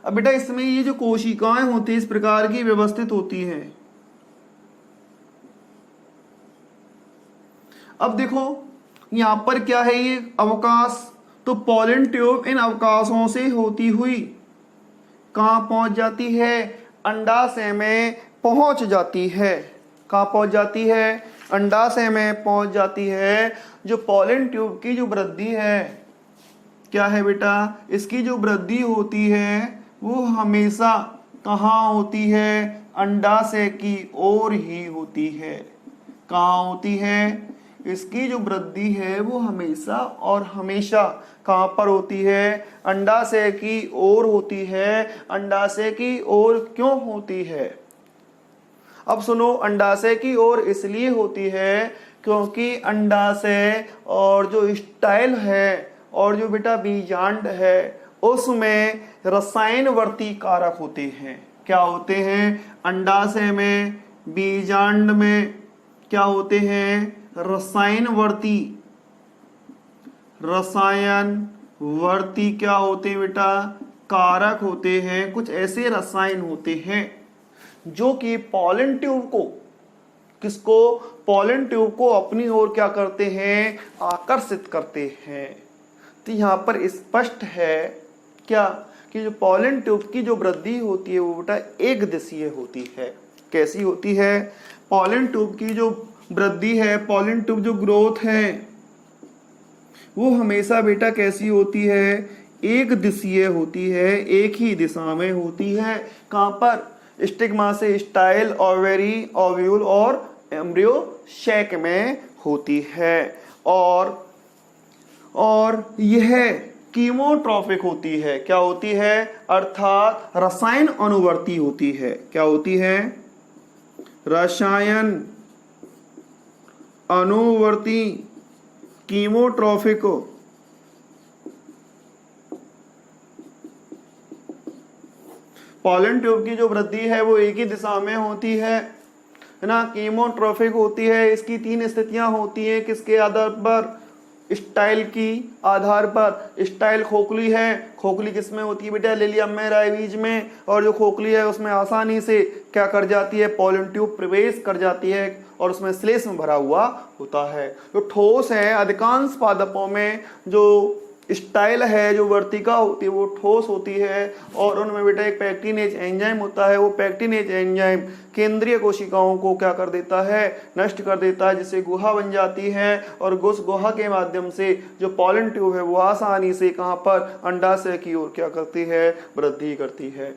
अब बेटा इसमें ये जो कोशिकाएं होती है इस प्रकार की व्यवस्थित होती हैं। अब देखो यहां पर क्या है? ये अवकाश, तो पॉलन ट्यूब इन अवकाशों से होती हुई कहां पहुंच जाती है? अंडाशय में पहुंच जाती है। कहां पहुंच जाती है? अंडाशय में पहुंच जाती है। जो पॉलन ट्यूब की जो वृद्धि है क्या है बेटा? इसकी जो वृद्धि होती है वो हमेशा कहां होती है? अंडाशय की ओर ही होती है। कहां होती है? इसकी जो वृद्धि है वो हमेशा और हमेशा कहां पर होती है? अंडाशय की ओर होती है। अंडाशय की ओर क्यों होती है? अब सुनो, अंडाशय की ओर इसलिए होती है क्योंकि अंडाशय और जो स्टाइल है और जो बेटा बीजांड है उसमें रसायनवर्ती कारक होते हैं। क्या होते हैं? अंडाशय में, बीजांड में क्या होते हैं? रसायनवर्ती क्या होते हैं बेटा? कारक होते हैं। कुछ ऐसे रसायन होते हैं जो कि पॉलन ट्यूब को, किसको? पॉलन ट्यूब को अपनी ओर क्या करते हैं? आकर्षित करते हैं। तो यहाँ पर स्पष्ट है क्या कि जो पॉलन ट्यूब की जो वृद्धि होती है वो बेटा एक दिशीय होती है। कैसी होती है? पॉलन ट्यूब की जो वृद्धि है, पॉलन ट्यूब जो ग्रोथ है वो हमेशा बेटा कैसी होती है? एक दिशीय होती है, एक ही दिशा में होती है। कहां पर? स्टिग्मा से स्टाइल, ओवेरी, ओव्यूल और एम्ब्रियो शैक में होती है। और यह कीमोट्रॉफिक होती है। क्या होती है? अर्थात रसायन अनुवर्ती होती है। क्या होती है? रसायन अनुवर्ती कीमोट्रॉफिक। पॉलन ट्यूब की जो वृद्धि है वो एक ही दिशा में होती है ना, कीमोट्रॉफिक होती है। इसकी 3 स्थितियां होती हैं। किसके आधार पर? स्टाइल की आधार पर। स्टाइल खोखली है। खोखली किसमें होती है बेटा? लिलियम में, राइवीज में। और जो खोखली है उसमें आसानी से क्या कर जाती है? पॉलन ट्यूब प्रवेश कर जाती है और उसमें श्लेष्म भरा हुआ होता है। जो ठोस है, अधिकांश पादपों में जो स्टाइल है, जो वर्तिका होती है वो ठोस होती है और उनमें बेटा एक पैक्टिनेज एंजाइम होता है। वो पैक्टिनेज एंजाइम केंद्रीय कोशिकाओं को क्या कर देता है? नष्ट कर देता है, जिससे गुहा बन जाती है। और उस गुहा के माध्यम से जो पॉलन ट्यूब है वो आसानी से कहां पर? अंडाशय की ओर क्या करती है? वृद्धि करती है।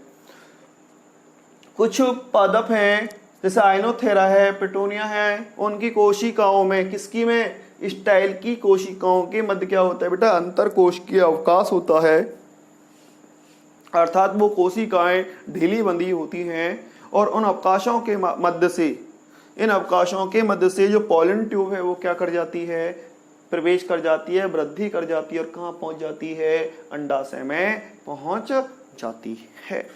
कुछ पादप हैं जैसे आइनोथेरा है, पिटूनिया है, उनकी कोशिकाओं में, किसकी में? स्टाइल की कोशिकाओं के मध्य क्या होता है बेटा? अंतर कोशिकीय अवकाश होता है। अर्थात वो कोशिकाएं ढीली बंधी होती हैं और उन अवकाशों के मध्य से, इन अवकाशों के मध्य से जो पॉलन ट्यूब है वो क्या कर जाती है? प्रवेश कर जाती है, वृद्धि कर जाती है और कहाँ पहुंच जाती है? अंडाशय में पहुंच जाती है।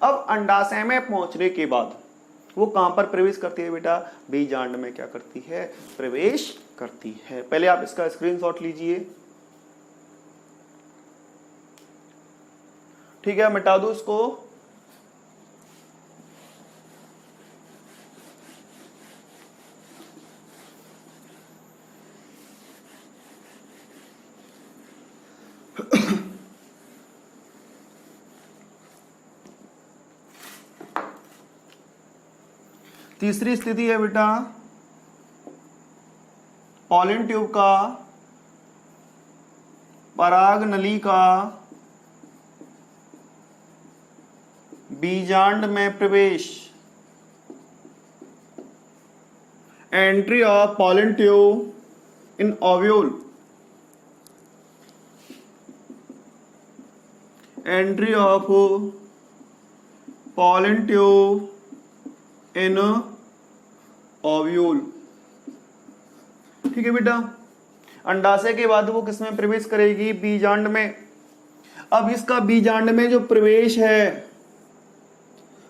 अब अंडाशय में पहुंचने के बाद वो कहां पर प्रवेश करती है बेटा? बीजांड में क्या करती है? प्रवेश करती है। पहले आप इसका स्क्रीनशॉट लीजिए। ठीक है, मिटा दो इसको। तीसरी स्थिति है बेटा पॉलन ट्यूब का पराग नली का बीजांड में प्रवेश। Entry of pollen tube in ovule. Entry of pollen tube in ovule. ठीक है बेटा, अंडाशय के बाद वो किसमें प्रवेश करेगी? बीजांड में। अब इसका बीजांड में जो प्रवेश है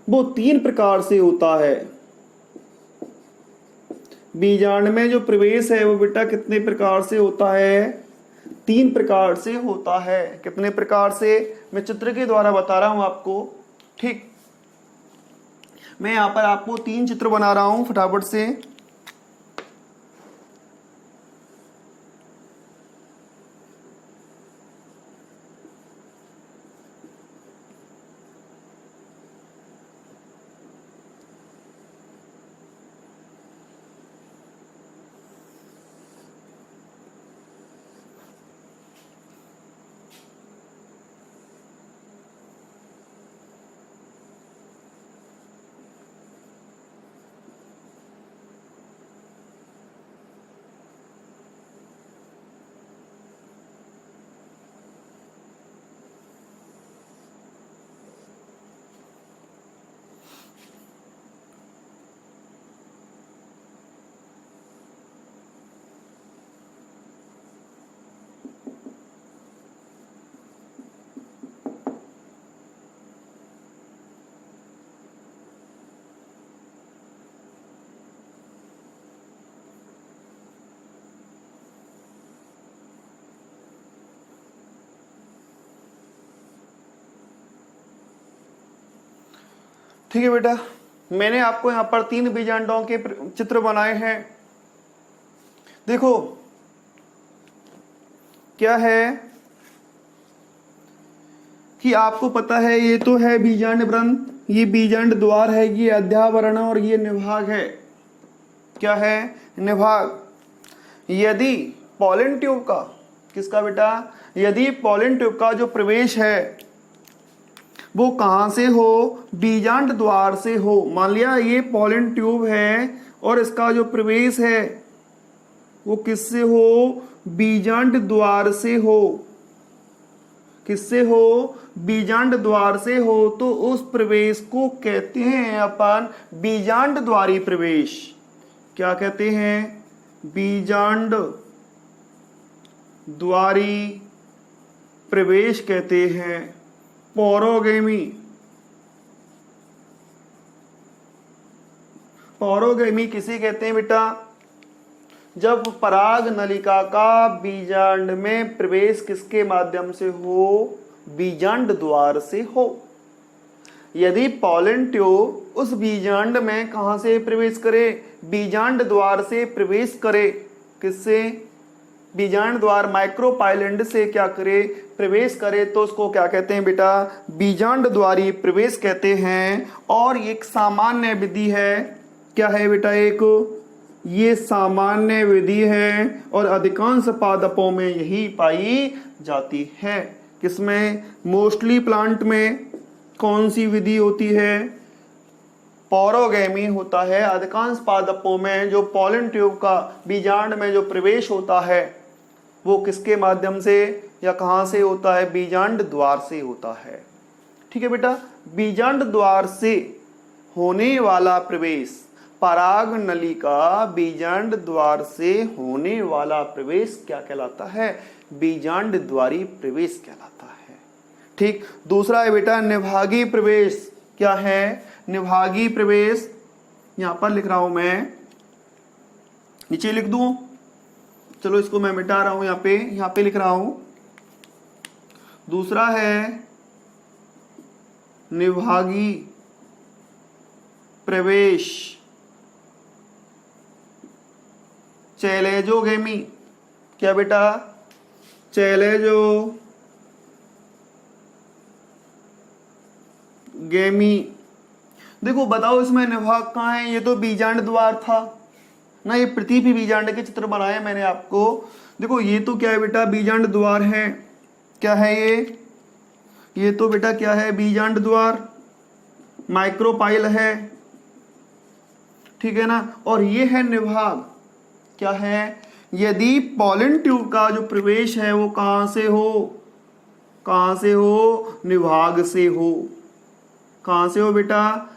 वो 3 प्रकार से होता है। बीजांड में जो प्रवेश है वो बेटा कितने प्रकार से होता है? 3 प्रकार से होता है। कितने प्रकार से? मैं चित्र के द्वारा बता रहा हूं आपको। ठीक, मैं यहां पर आपको 3 चित्र बना रहा हूं फटाफट से। ठीक है बेटा, मैंने आपको यहां पर 3 बीजांडों के चित्र बनाए हैं। देखो क्या है कि आपको पता है ये तो है बीजांड व्रंत, ये बीजांड द्वार है, ये अध्यावरण और ये निभाग है। क्या है? निभाग। यदि पॉलन ट्यूब का, किसका बेटा? यदि पॉलन ट्यूब का जो प्रवेश है वो कहाँ से हो, बीजांड द्वार से हो। मान लिया ये पॉलन ट्यूब है और इसका जो प्रवेश है वो किससे हो, बीजांड द्वार से हो। किससे हो, बीजांड द्वार से हो। तो उस प्रवेश को कहते हैं अपन बीजांड द्वारी प्रवेश। क्या कहते हैं, बीजांड द्वारी प्रवेश कहते हैं। पौरोगेमी, पौरोगेमी किसे कहते हैं बेटा, जब पराग नलिका का बीजांड में प्रवेश किसके माध्यम से हो, बीजांड द्वार से हो। यदि पॉलन ट्यूब उस बीजांड में कहां से प्रवेश करे, बीजांड द्वार से प्रवेश करे। किससे, बीजांड द्वार माइक्रोपाइलेंड से क्या करे, प्रवेश करे, तो उसको क्या कहते हैं बेटा, बीजांड द्वारी प्रवेश कहते हैं। और एक सामान्य विधि है, क्या है बेटा, एक ये सामान्य विधि है और अधिकांश पादपों में यही पाई जाती है। किसमें, मोस्टली प्लांट में कौन सी विधि होती है, पौरोगेमी होता है। अधिकांश पादपों में जो पॉलन ट्यूब का बीजांड में जो प्रवेश होता है वो किसके माध्यम से या कहां से होता है, बीजांड द्वार से होता है। ठीक है बेटा, बीजांड द्वार से होने वाला प्रवेश, पराग नली का बीजांड द्वार से होने वाला प्रवेश क्या कहलाता है, बीजांड द्वारी प्रवेश कहलाता है। ठीक, दूसरा है बेटा निभागी प्रवेश। क्या है, निभागी प्रवेश, यहां पर लिख रहा हूं मैं, नीचे लिख दूं, चलो इसको मैं मिटा रहा हूं, यहां पे लिख रहा हूं। दूसरा है निभागी प्रवेश, चैलेजोगेमी। क्या बेटा, चैलेजोगेमी। देखो बताओ इसमें निभाग कहाँ है, ये तो बीजांड द्वार था ना, ये प्रतिपि बीजांड के चित्र बनाए मैंने आपको। देखो ये तो क्या है बेटा, बीजांड द्वार है। क्या है ये तो बेटा क्या है, बीजांड द्वार, माइक्रोपाइल है, ठीक है ना। और ये है निभाग। क्या है, यदि पॉलन ट्यूब का जो प्रवेश है वो कहां से हो, कहां से हो, निभाग से हो। कहां से हो बेटा,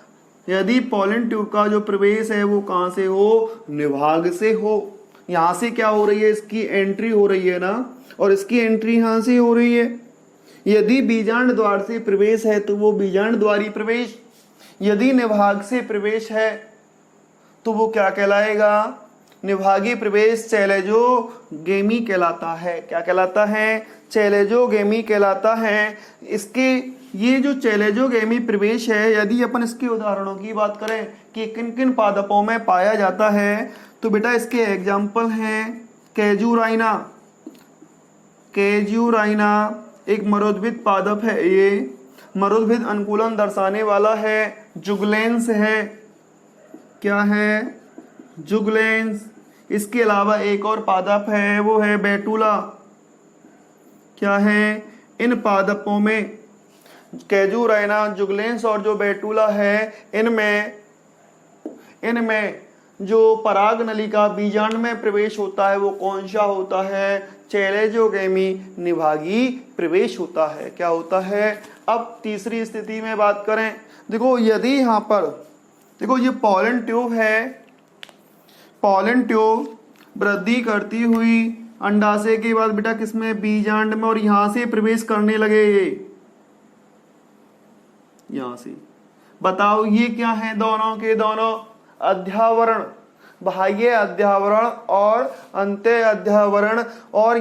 यदि पॉलन ट्यूब का जो प्रवेश है वो कहां से हो, निभाग से हो। यहां से क्या हो रही है, इसकी एंट्री हो रही है ना, और इसकी एंट्री यहां से हो रही है। यदि बीजांड द्वार से प्रवेश है तो वो बीजांड द्वारी प्रवेश, यदि निभाग से प्रवेश है तो वो क्या कहलाएगा, निभागी प्रवेश चैलेजोगेमी कहलाता है। क्या कहलाता है, चैलेजोगेमी कहलाता है। इसके ये जो चैलेजोगेमी प्रवेश है, यदि अपन इसके उदाहरणों की बात करें कि किन किन पादपों में पाया जाता है, तो बेटा इसके एग्जाम्पल हैं कैजुराइना। कैजुराइना एक मरोद्भिद पादप है, ये मरोद्भिद अनुकूलन दर्शाने वाला है। जुगलेंस है, क्या है, जुगलेंस। इसके अलावा एक और पादप है, वो है बेटुला। क्या है, इन पादपों में कैजुराइना, जुगलेंस और जो बेटुला है, इनमें जो पराग नली का बीजांड में प्रवेश होता है वो कौन सा होता है, चैलेजोगेमी, निभागी प्रवेश होता है। क्या होता है। अब तीसरी स्थिति में बात करें, देखो यदि यहां पर देखो ये पॉलन ट्यूब है, पॉलन ट्यूब वृद्धि करती हुई अंडाशय के बाद बेटा किसमें, बीजांड में, और यहां से प्रवेश करने लगे ये यहां से। बताओ ये क्या है, दोनों के दोनों अध्यावरण, बाह्य अध्यावरण और अंत्य अध्यावरण। और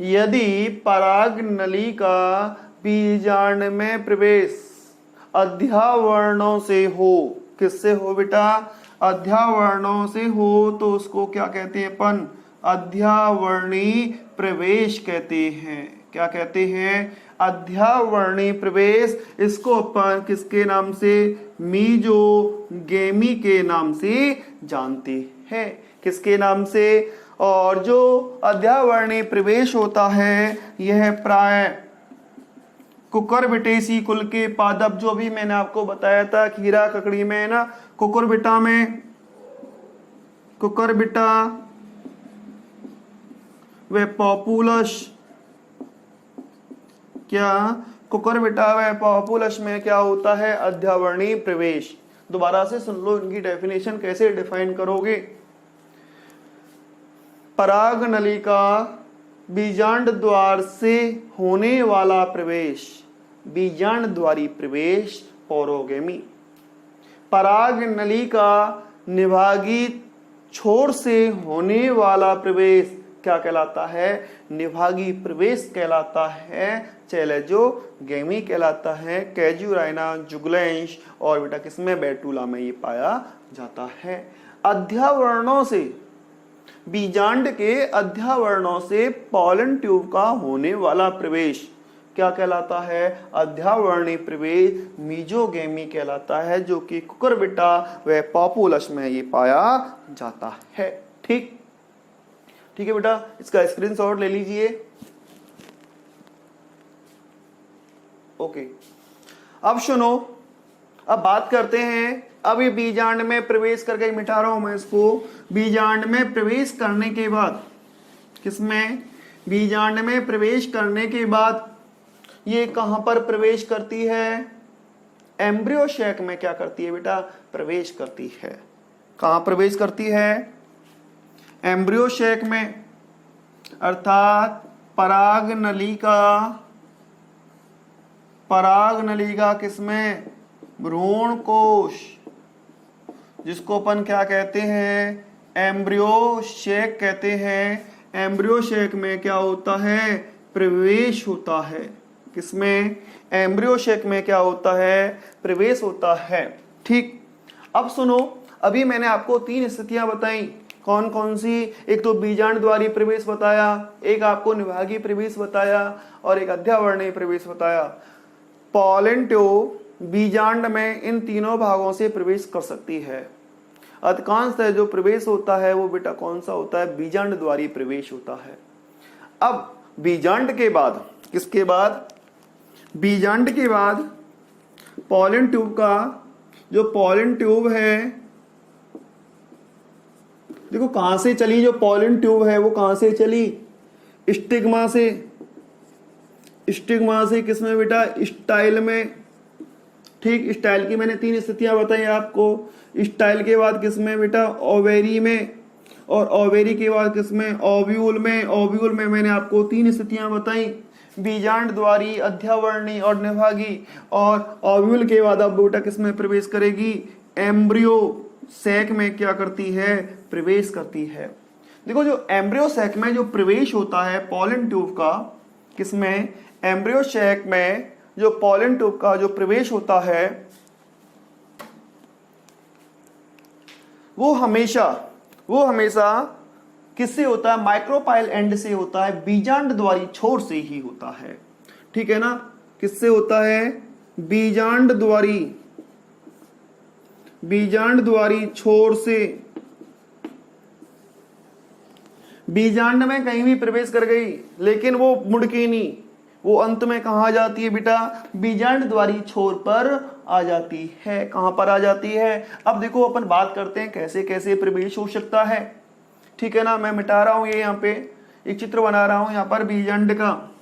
यदि पराग नली का बीजांड में प्रवेश अध्यावरणों से हो, किससे हो बेटा, अध्यावरणों से हो, तो उसको क्या कहते हैं अपन, अध्यावरणी प्रवेश कहते हैं। क्या कहते हैं, अध्यावरणी प्रवेश। इसको अपन किसके नाम से, मीजोगेमी के नाम से जानते हैं। किसके नाम से। और जो अध्यावरणी प्रवेश होता है यह प्राय कुकुरबिटेसी कुल के पादप, जो भी मैंने आपको बताया था खीरा ककड़ी में है ना, कुकुरबिटा में, कुकुरबिटा व पॉपुलस, क्या कुकुरबिटा व पॉपुलस में क्या होता है, अध्यावरणीय प्रवेश। दोबारा से सुन लो, इनकी डेफिनेशन कैसे डिफाइन करोगे। पराग नली का बीजांड द्वार से होने वाला प्रवेश, बीजांड द्वारी प्रवेश पौरोगेमी। पराग नली का निभागी छोर से होने वाला प्रवेश क्या कहलाता है, निभागी प्रवेश कहलाता है, चैलेजोगेमी कहलाता है। कैजुराइना जुगलैंश और बेटा किसमें, बेटुला में ये पाया जाता है। अध्यावरणों से, बीजांड के अध्यावरणों से पॉलन ट्यूब का होने वाला प्रवेश क्या कहलाता है, अध्यावरणीय प्रवेश मीजोगेमी कहलाता है, जो कि कुकुरबिटा व पॉपुलस में ये पाया जाता है। ठीक है बेटा, इसका स्क्रीनशॉट ले लीजिए। ओके, अब सुनो, अब बात करते हैं। अब ये बीजांड में प्रवेश करके, मिटा रहा हूं मैं इसको, बीजांड में प्रवेश करने के बाद, किसमें, बीजांड में प्रवेश करने के बाद ये कहां पर प्रवेश करती है, एम्ब्रियो शैक में क्या करती है बेटा, प्रवेश करती है। कहां प्रवेश करती है, एम्ब्रियो शैक में, अर्थात पराग नली का किसमें, भ्रूण कोश, जिसको अपन क्या कहते हैं, एम्ब्रियो शैक कहते हैं। एम्ब्रियो शैक में क्या होता है, प्रवेश होता है। किसमें, एम्ब्रियो शैक में क्या होता है, प्रवेश होता है। ठीक, अब सुनो, अभी मैंने आपको 3 स्थितियां बताई, कौन कौन सी, एक तो बीजांड द्वारी प्रवेश बताया, एक आपको निभागी प्रवेश बताया और एक अध्यावरणीय प्रवेश बताया। पॉलन ट्यूब बीजांड में इन तीनों भागों से प्रवेश कर सकती है। अधिकांशतः जो प्रवेश होता है वो बेटा कौन सा होता है, बीजांड द्वारी प्रवेश होता है। अब बीजांड के बाद, किसके बाद, बीजांड के बाद पॉलन ट्यूब का, जो पॉलन ट्यूब है, देखो कहां से चली, जो पॉलन ट्यूब है वो कहां से चली, स्टिग्मा से। स्टिग्मा से किसमें बेटा, स्टाइल में। ठीक, स्टाइल की मैंने 3 स्थितियां बताई आपको। स्टाइल के बाद किसमें बेटा, ओवेरी में, और ओवेरी के बाद किसमें, ओव्यूल में। ओव्यूल में मैंने आपको 3 स्थितियां बताई, बीजांड द्वारी, अध्यावरणीय और निभागी। और ओव्यूल के बाद अब बेटा किसमें प्रवेश करेगी, एम्ब्रियो सैक में क्या करती है, प्रवेश करती है। देखो, जो एम्ब्रियो सैक में जो प्रवेश होता है पॉलन ट्यूब का, किसमें, एम्ब्रियो सैक में जो पॉलन ट्यूब का जो प्रवेश होता है वो हमेशा किससे होता है, माइक्रोपाइल एंड से होता है, बीजांड द्वारी छोर से ही होता है। ठीक है ना, किससे होता है, बीजांड द्वारी छोर से। बीजांड में कहीं भी प्रवेश कर गई लेकिन वो मुड़ के नहीं, वो अंत में कहां जाती है बेटा, बीजांड द्वारी छोर पर आ जाती है। कहां पर आ जाती है, अब देखो अपन बात करते हैं कैसे कैसे प्रवेश हो सकता है। ठीक है ना, मैं मिटा रहा हूं, ये यहाँ पे एक चित्र बना रहा हूं यहाँ पर बीजांड का।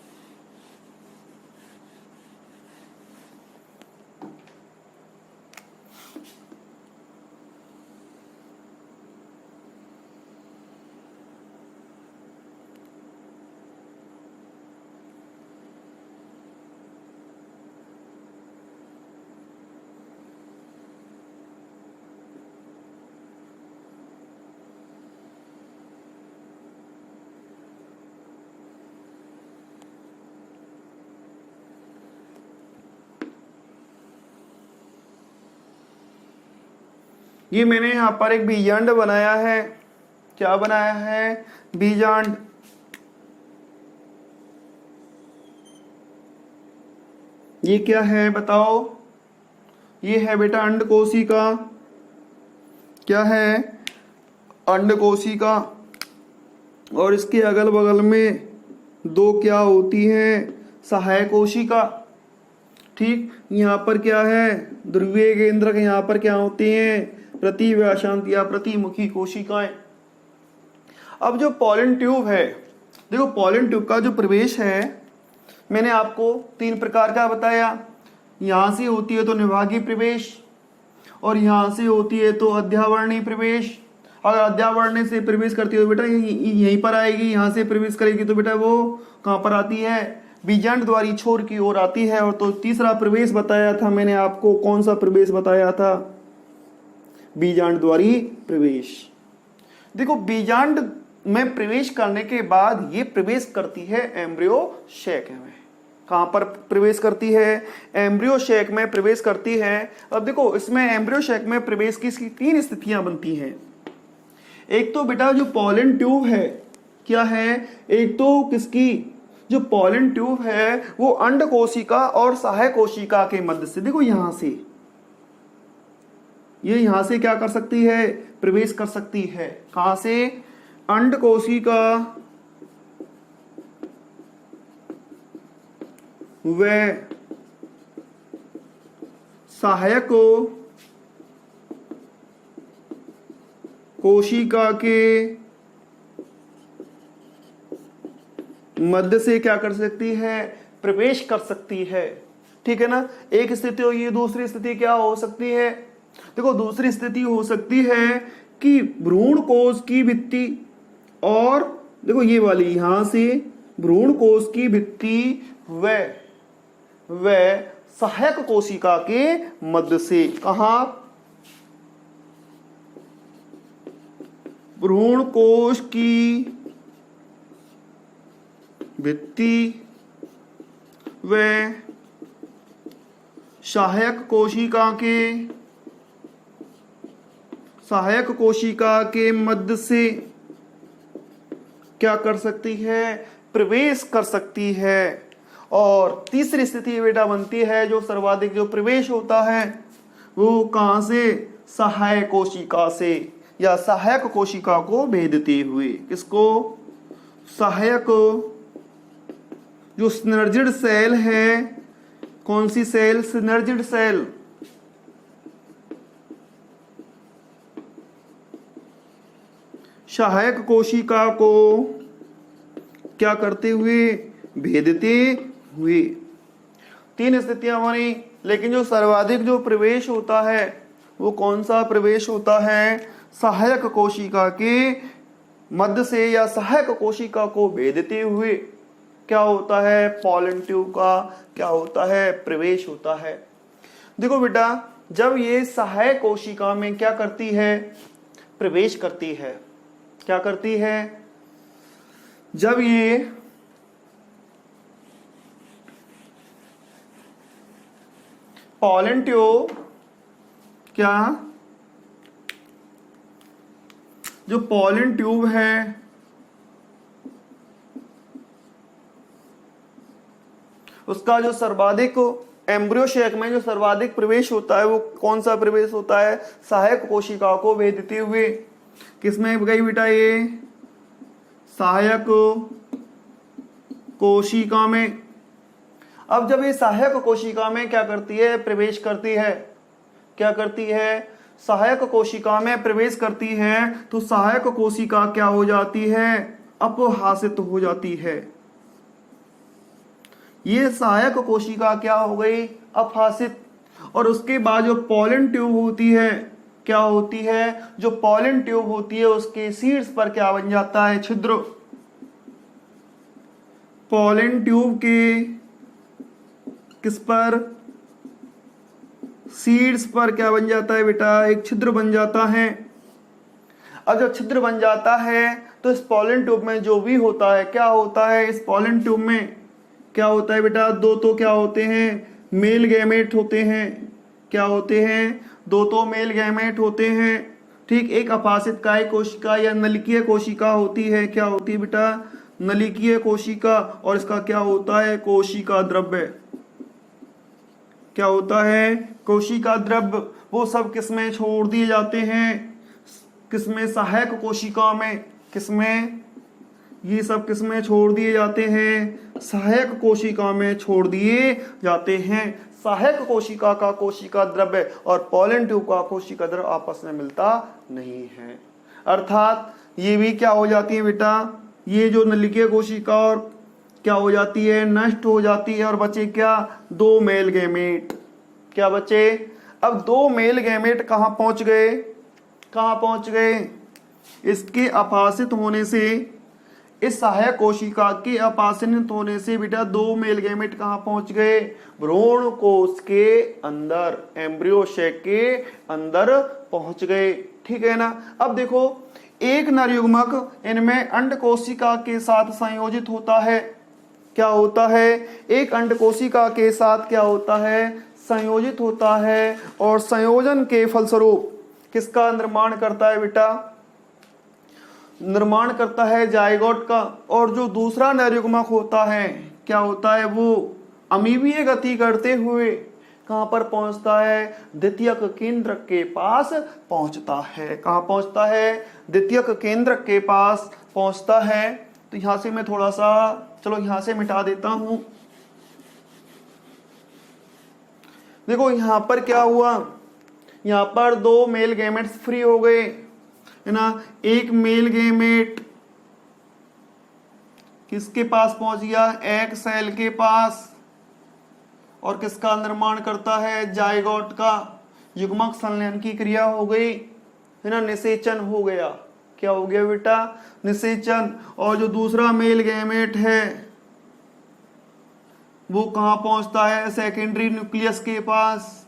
ये मैंने यहां पर एक बीजांड बनाया है। क्या बनाया है, बीजांड। ये क्या है बताओ, ये है बेटा अंडकोशिका। क्या है, अंडकोशिका। और इसके अगल बगल में 2 क्या होती हैं, सहायक कोशिका। ठीक, यहाँ पर क्या है, ध्रुवीय केंद्रक, यहाँ पर क्या होते हैं, प्रतिव्यासांत या प्रतिमुखी कोशिकाएं। अब जो पॉलन ट्यूब है, देखो पॉलन ट्यूब का जो प्रवेश है मैंने आपको 3 प्रकार का बताया। यहाँ से होती है तो निभागीय प्रवेश, और यहाँ से होती है तो अध्यावरणीय प्रवेश। अगर अध्यावरणीय से प्रवेश करती है तो बेटा यहीं पर आएगी, यहाँ से प्रवेश करेगी तो बेटा वो कहाँ पर आती है, बीजांड द्वारी छोर की ओर आती है। और तो तीसरा प्रवेश बताया था मैंने आपको, कौन सा प्रवेश बताया था, बीजांड द्वारी प्रवेश। देखो बीजांड में प्रवेश करने के बाद ये प्रवेश करती है एम्ब्रियो शैक में। कहां पर प्रवेश करती है, एम्ब्रियो शैक में प्रवेश करती है। अब देखो इसमें एम्ब्रियो शैक में प्रवेश की 3 स्थितियां बनती हैं। एक तो बेटा जो पॉलन ट्यूब है, क्या है, एक तो किसकी, जो पॉलन ट्यूब है वो अंड कोशिका और सहायक कोशिका के मध्य से, देखो यहां से, ये यहां से क्या कर सकती है, प्रवेश कर सकती है। कहां से, अंड कोशिका व सहायक कोशिका के मध्य से क्या कर सकती है, प्रवेश कर सकती है। ठीक है ना, एक स्थिति हो, ये दूसरी स्थिति क्या हो सकती है, देखो दूसरी स्थिति हो सकती है कि भ्रूण कोश की भित्ति, और देखो ये वाली यहां से भ्रूण कोश की भित्ति व सहायक कोशिका के मध्य से, कहा, भ्रूण कोश की भित्ति व सहायक कोशिका के मध्य से क्या कर सकती है, प्रवेश कर सकती है। और तीसरी स्थिति बेटा बनती है, जो सर्वाधिक जो प्रवेश होता है वो कहां से, सहायक कोशिका से या सहायक कोशिका को भेदते हुए। किसको, सहायक, जो सिनर्जिड सेल है, कौन सी सेल, सिनर्जिड सेल, सहायक कोशिका को क्या करते हुए, भेदते हुए। 3 स्थितियां बनी, लेकिन जो सर्वाधिक जो प्रवेश होता है वो कौन सा प्रवेश होता है, सहायक कोशिका के मध्य से या सहायक कोशिका को भेदते हुए क्या होता है, पॉलन ट्यूब का क्या होता है, प्रवेश होता है। देखो बेटा जब ये सहायक कोशिका में क्या करती है, प्रवेश करती है, क्या करती है, जब ये पॉलन ट्यूब, क्या, जो पॉलन ट्यूब है उसका जो सर्वाधिक एम्ब्रियो शैक में जो सर्वाधिक प्रवेश होता है वो कौन सा प्रवेश होता है, सहायक कोशिका को भेदते हुए। किसमें गई बेटा, ये सहायक कोशिका में। अब जब ये सहायक कोशिका में क्या करती है, प्रवेश करती है, क्या करती है, सहायक कोशिका में प्रवेश करती है, तो सहायक कोशिका क्या हो जाती है, अपहासित हो जाती है। ये सहायक कोशिका क्या हो गई, अपहासित। और उसके बाद जो पॉलन ट्यूब होती है, क्या होती है, जो पॉलन ट्यूब होती है उसके शीर्ष पर क्या बन जाता है, छिद्र। पॉलन ट्यूब के किस पर, शीर्ष पर क्या बन जाता है बेटा, एक छिद्र बन जाता है। अब जब छिद्र बन जाता है तो इस पॉलन ट्यूब में जो भी होता है, क्या होता है, इस पॉलन ट्यूब में क्या होता है बेटा, 2 तो क्या होते हैं, मेल गैमेट होते हैं। क्या होते हैं, 2 तो मेल गैमेट होते हैं। ठीक, एक अपाशित काय कोशिका या नलिकीय कोशिका होती है, क्या होती है बेटा, नलिकीय कोशिका। और इसका क्या होता है, कोशिका द्रव्य। क्या होता है, कोशिका द्रव्य। वो सब किसमें छोड़ दिए जाते हैं, किसमें, सहायक कोशिका में। किसमें, ये सब किसमें छोड़ दिए जाते हैं, सहायक कोशिका में छोड़ दिए जाते हैं। सहायक कोशिका का कोशिका द्रव्य और पॉलन ट्यूब का कोशिका द्रव्य आपस में मिलता नहीं है। अर्थात ये भी क्या हो जाती है बेटा, ये जो नलिकीय कोशिका और क्या हो जाती है, नष्ट हो जाती है और बचे क्या, दो मेल गैमेट। क्या बचे, अब दो मेल गैमेट कहाँ पहुंच गए, कहाँ पहुंच गए, इसके अपाशित होने से, इस सहायक कोशिका के अपाशित होने से बेटा दो मेल गैमेट कहाँ पहुंच गए, भ्रूण कोश के अंदर, एम्ब्रियो सैक के अंदर पहुंच गए। ठीक है ना। अब देखो, एक नर युग्मक इनमें अंड कोशिका के साथ संयोजित होता है। क्या होता है, एक अंड कोशिका के साथ क्या होता है, संयोजित होता है और संयोजन के फलस्वरूप किसका निर्माण करता है बेटा, निर्माण करता है जायगोट का। और जो दूसरा नर युग्मक होता है क्या होता है, वो अमीबीय गति करते हुए कहां पर पहुंचता है, द्वितीयक केंद्र के पास पहुंचता है। कहां पहुंचता है, द्वितीयक केंद्र के पास पहुंचता है। तो यहां से मैं थोड़ा सा, चलो यहां से मिटा देता हूं। देखो यहां पर क्या हुआ, यहां पर दो मेल गैमेट्स फ्री हो गए है ना। एक मेल गैमेट किसके पास पहुंच गया, एग सेल के पास, और किसका निर्माण करता है, जायगोट का। युग्मक संलयन की क्रिया हो गई है ना, निषेचन हो गया। क्या हो गया बेटा, निषेचन। और जो दूसरा मेल गैमेट है वो कहां पहुंचता है, सेकेंडरी न्यूक्लियस के पास।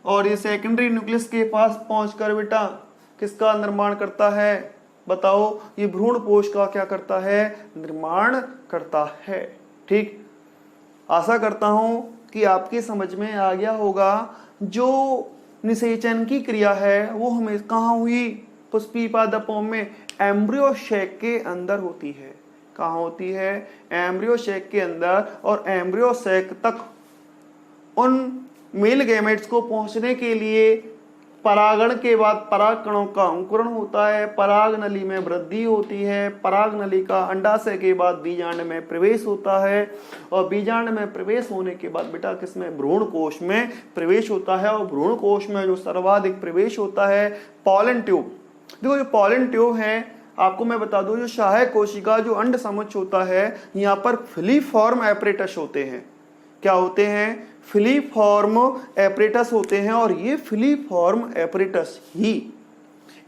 और ये सेकेंडरी न्यूक्लियस के पास पहुंचकर बेटा किसका निर्माण करता है, बताओ, ये भ्रूण कोश का क्या करता है, निर्माण करता है। ठीक, आशा करता हूं कि आपकी समझ में आ गया होगा। जो निषेचन की क्रिया है वो हमें कहाँ हुई, पुष्पी पादपों में एम्ब्रियो सैक के अंदर होती है। कहाँ होती है, एम्ब्रियो सैक के अंदर। और एम्ब्रियो सैक तक उन मेल गैमेट्स को पहुंचने के लिए परागण के बाद पराग कणों का अंकुरण होता है, पराग नली में वृद्धि होती है, पराग नली का अंडाशय के बाद बीजांड में प्रवेश होता है, और बीजांड में प्रवेश होने के बाद बेटा किसमें, भ्रूण कोश में प्रवेश होता है। और भ्रूण कोश में जो सर्वाधिक प्रवेश होता है, पॉलन ट्यूब। देखो जो पॉलन ट्यूब है, आपको मैं बता दूं, जो सहायक कोशिका जो अंड समुच्च होता है, यहाँ पर फिलीफॉर्म एपरेटस होते हैं। क्या होते हैं, फिलीफॉर्म एपरेटस होते हैं। और ये फिलीफॉर्म एपरेटस ही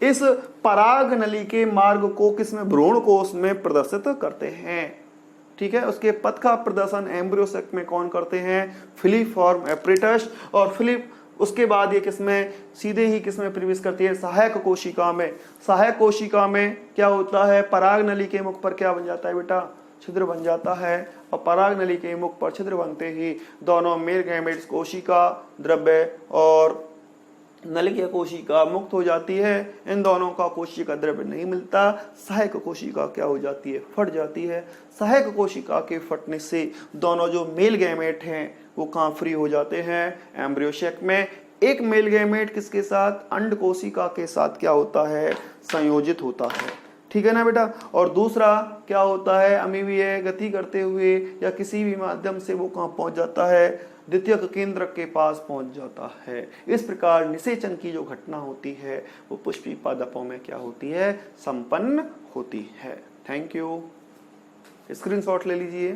इस पराग नली के मार्ग को किसमें, भ्रूण कोश में प्रदर्शित करते हैं। ठीक है, उसके पथ का प्रदर्शन एम्ब्रियो सैक में कौन करते हैं, फिलीफॉर्म एपरेटस। और उसके बाद ये किसमें, सीधे ही किसमें प्रवेश करती है, सहायक कोशिका में। सहायक कोशिका में क्या होता है, पराग नली के मुख पर क्या बन जाता है बेटा, छिद्र बन जाता है। और पराग नली के मुख पर छिद्र बनते ही दोनों मेल गैमेट्स कोशिका द्रव्य और नलिकीय कोशिका मुक्त हो जाती है। इन दोनों का कोशिका द्रव्य नहीं मिलता, सहायक कोशिका क्या हो जाती है, फट जाती है। सहायक कोशिका के फटने से दोनों जो मेल गैमेट हैं वो कहाँ फ्री हो जाते हैं, एम्ब्रियो सैक में। एक मेल गैमेट किसके साथ, अंड कोशिका के साथ क्या होता है, संयोजित होता है। ठीक है ना बेटा। और दूसरा क्या होता है, अमीबीय गति करते हुए या किसी भी माध्यम से वो कहाँ पहुंच जाता है, द्वितीयक केंद्र के पास पहुंच जाता है। इस प्रकार निषेचन की जो घटना होती है वो पुष्पी पादपों में क्या होती है, संपन्न होती है। Thank you. स्क्रीनशॉट ले लीजिए।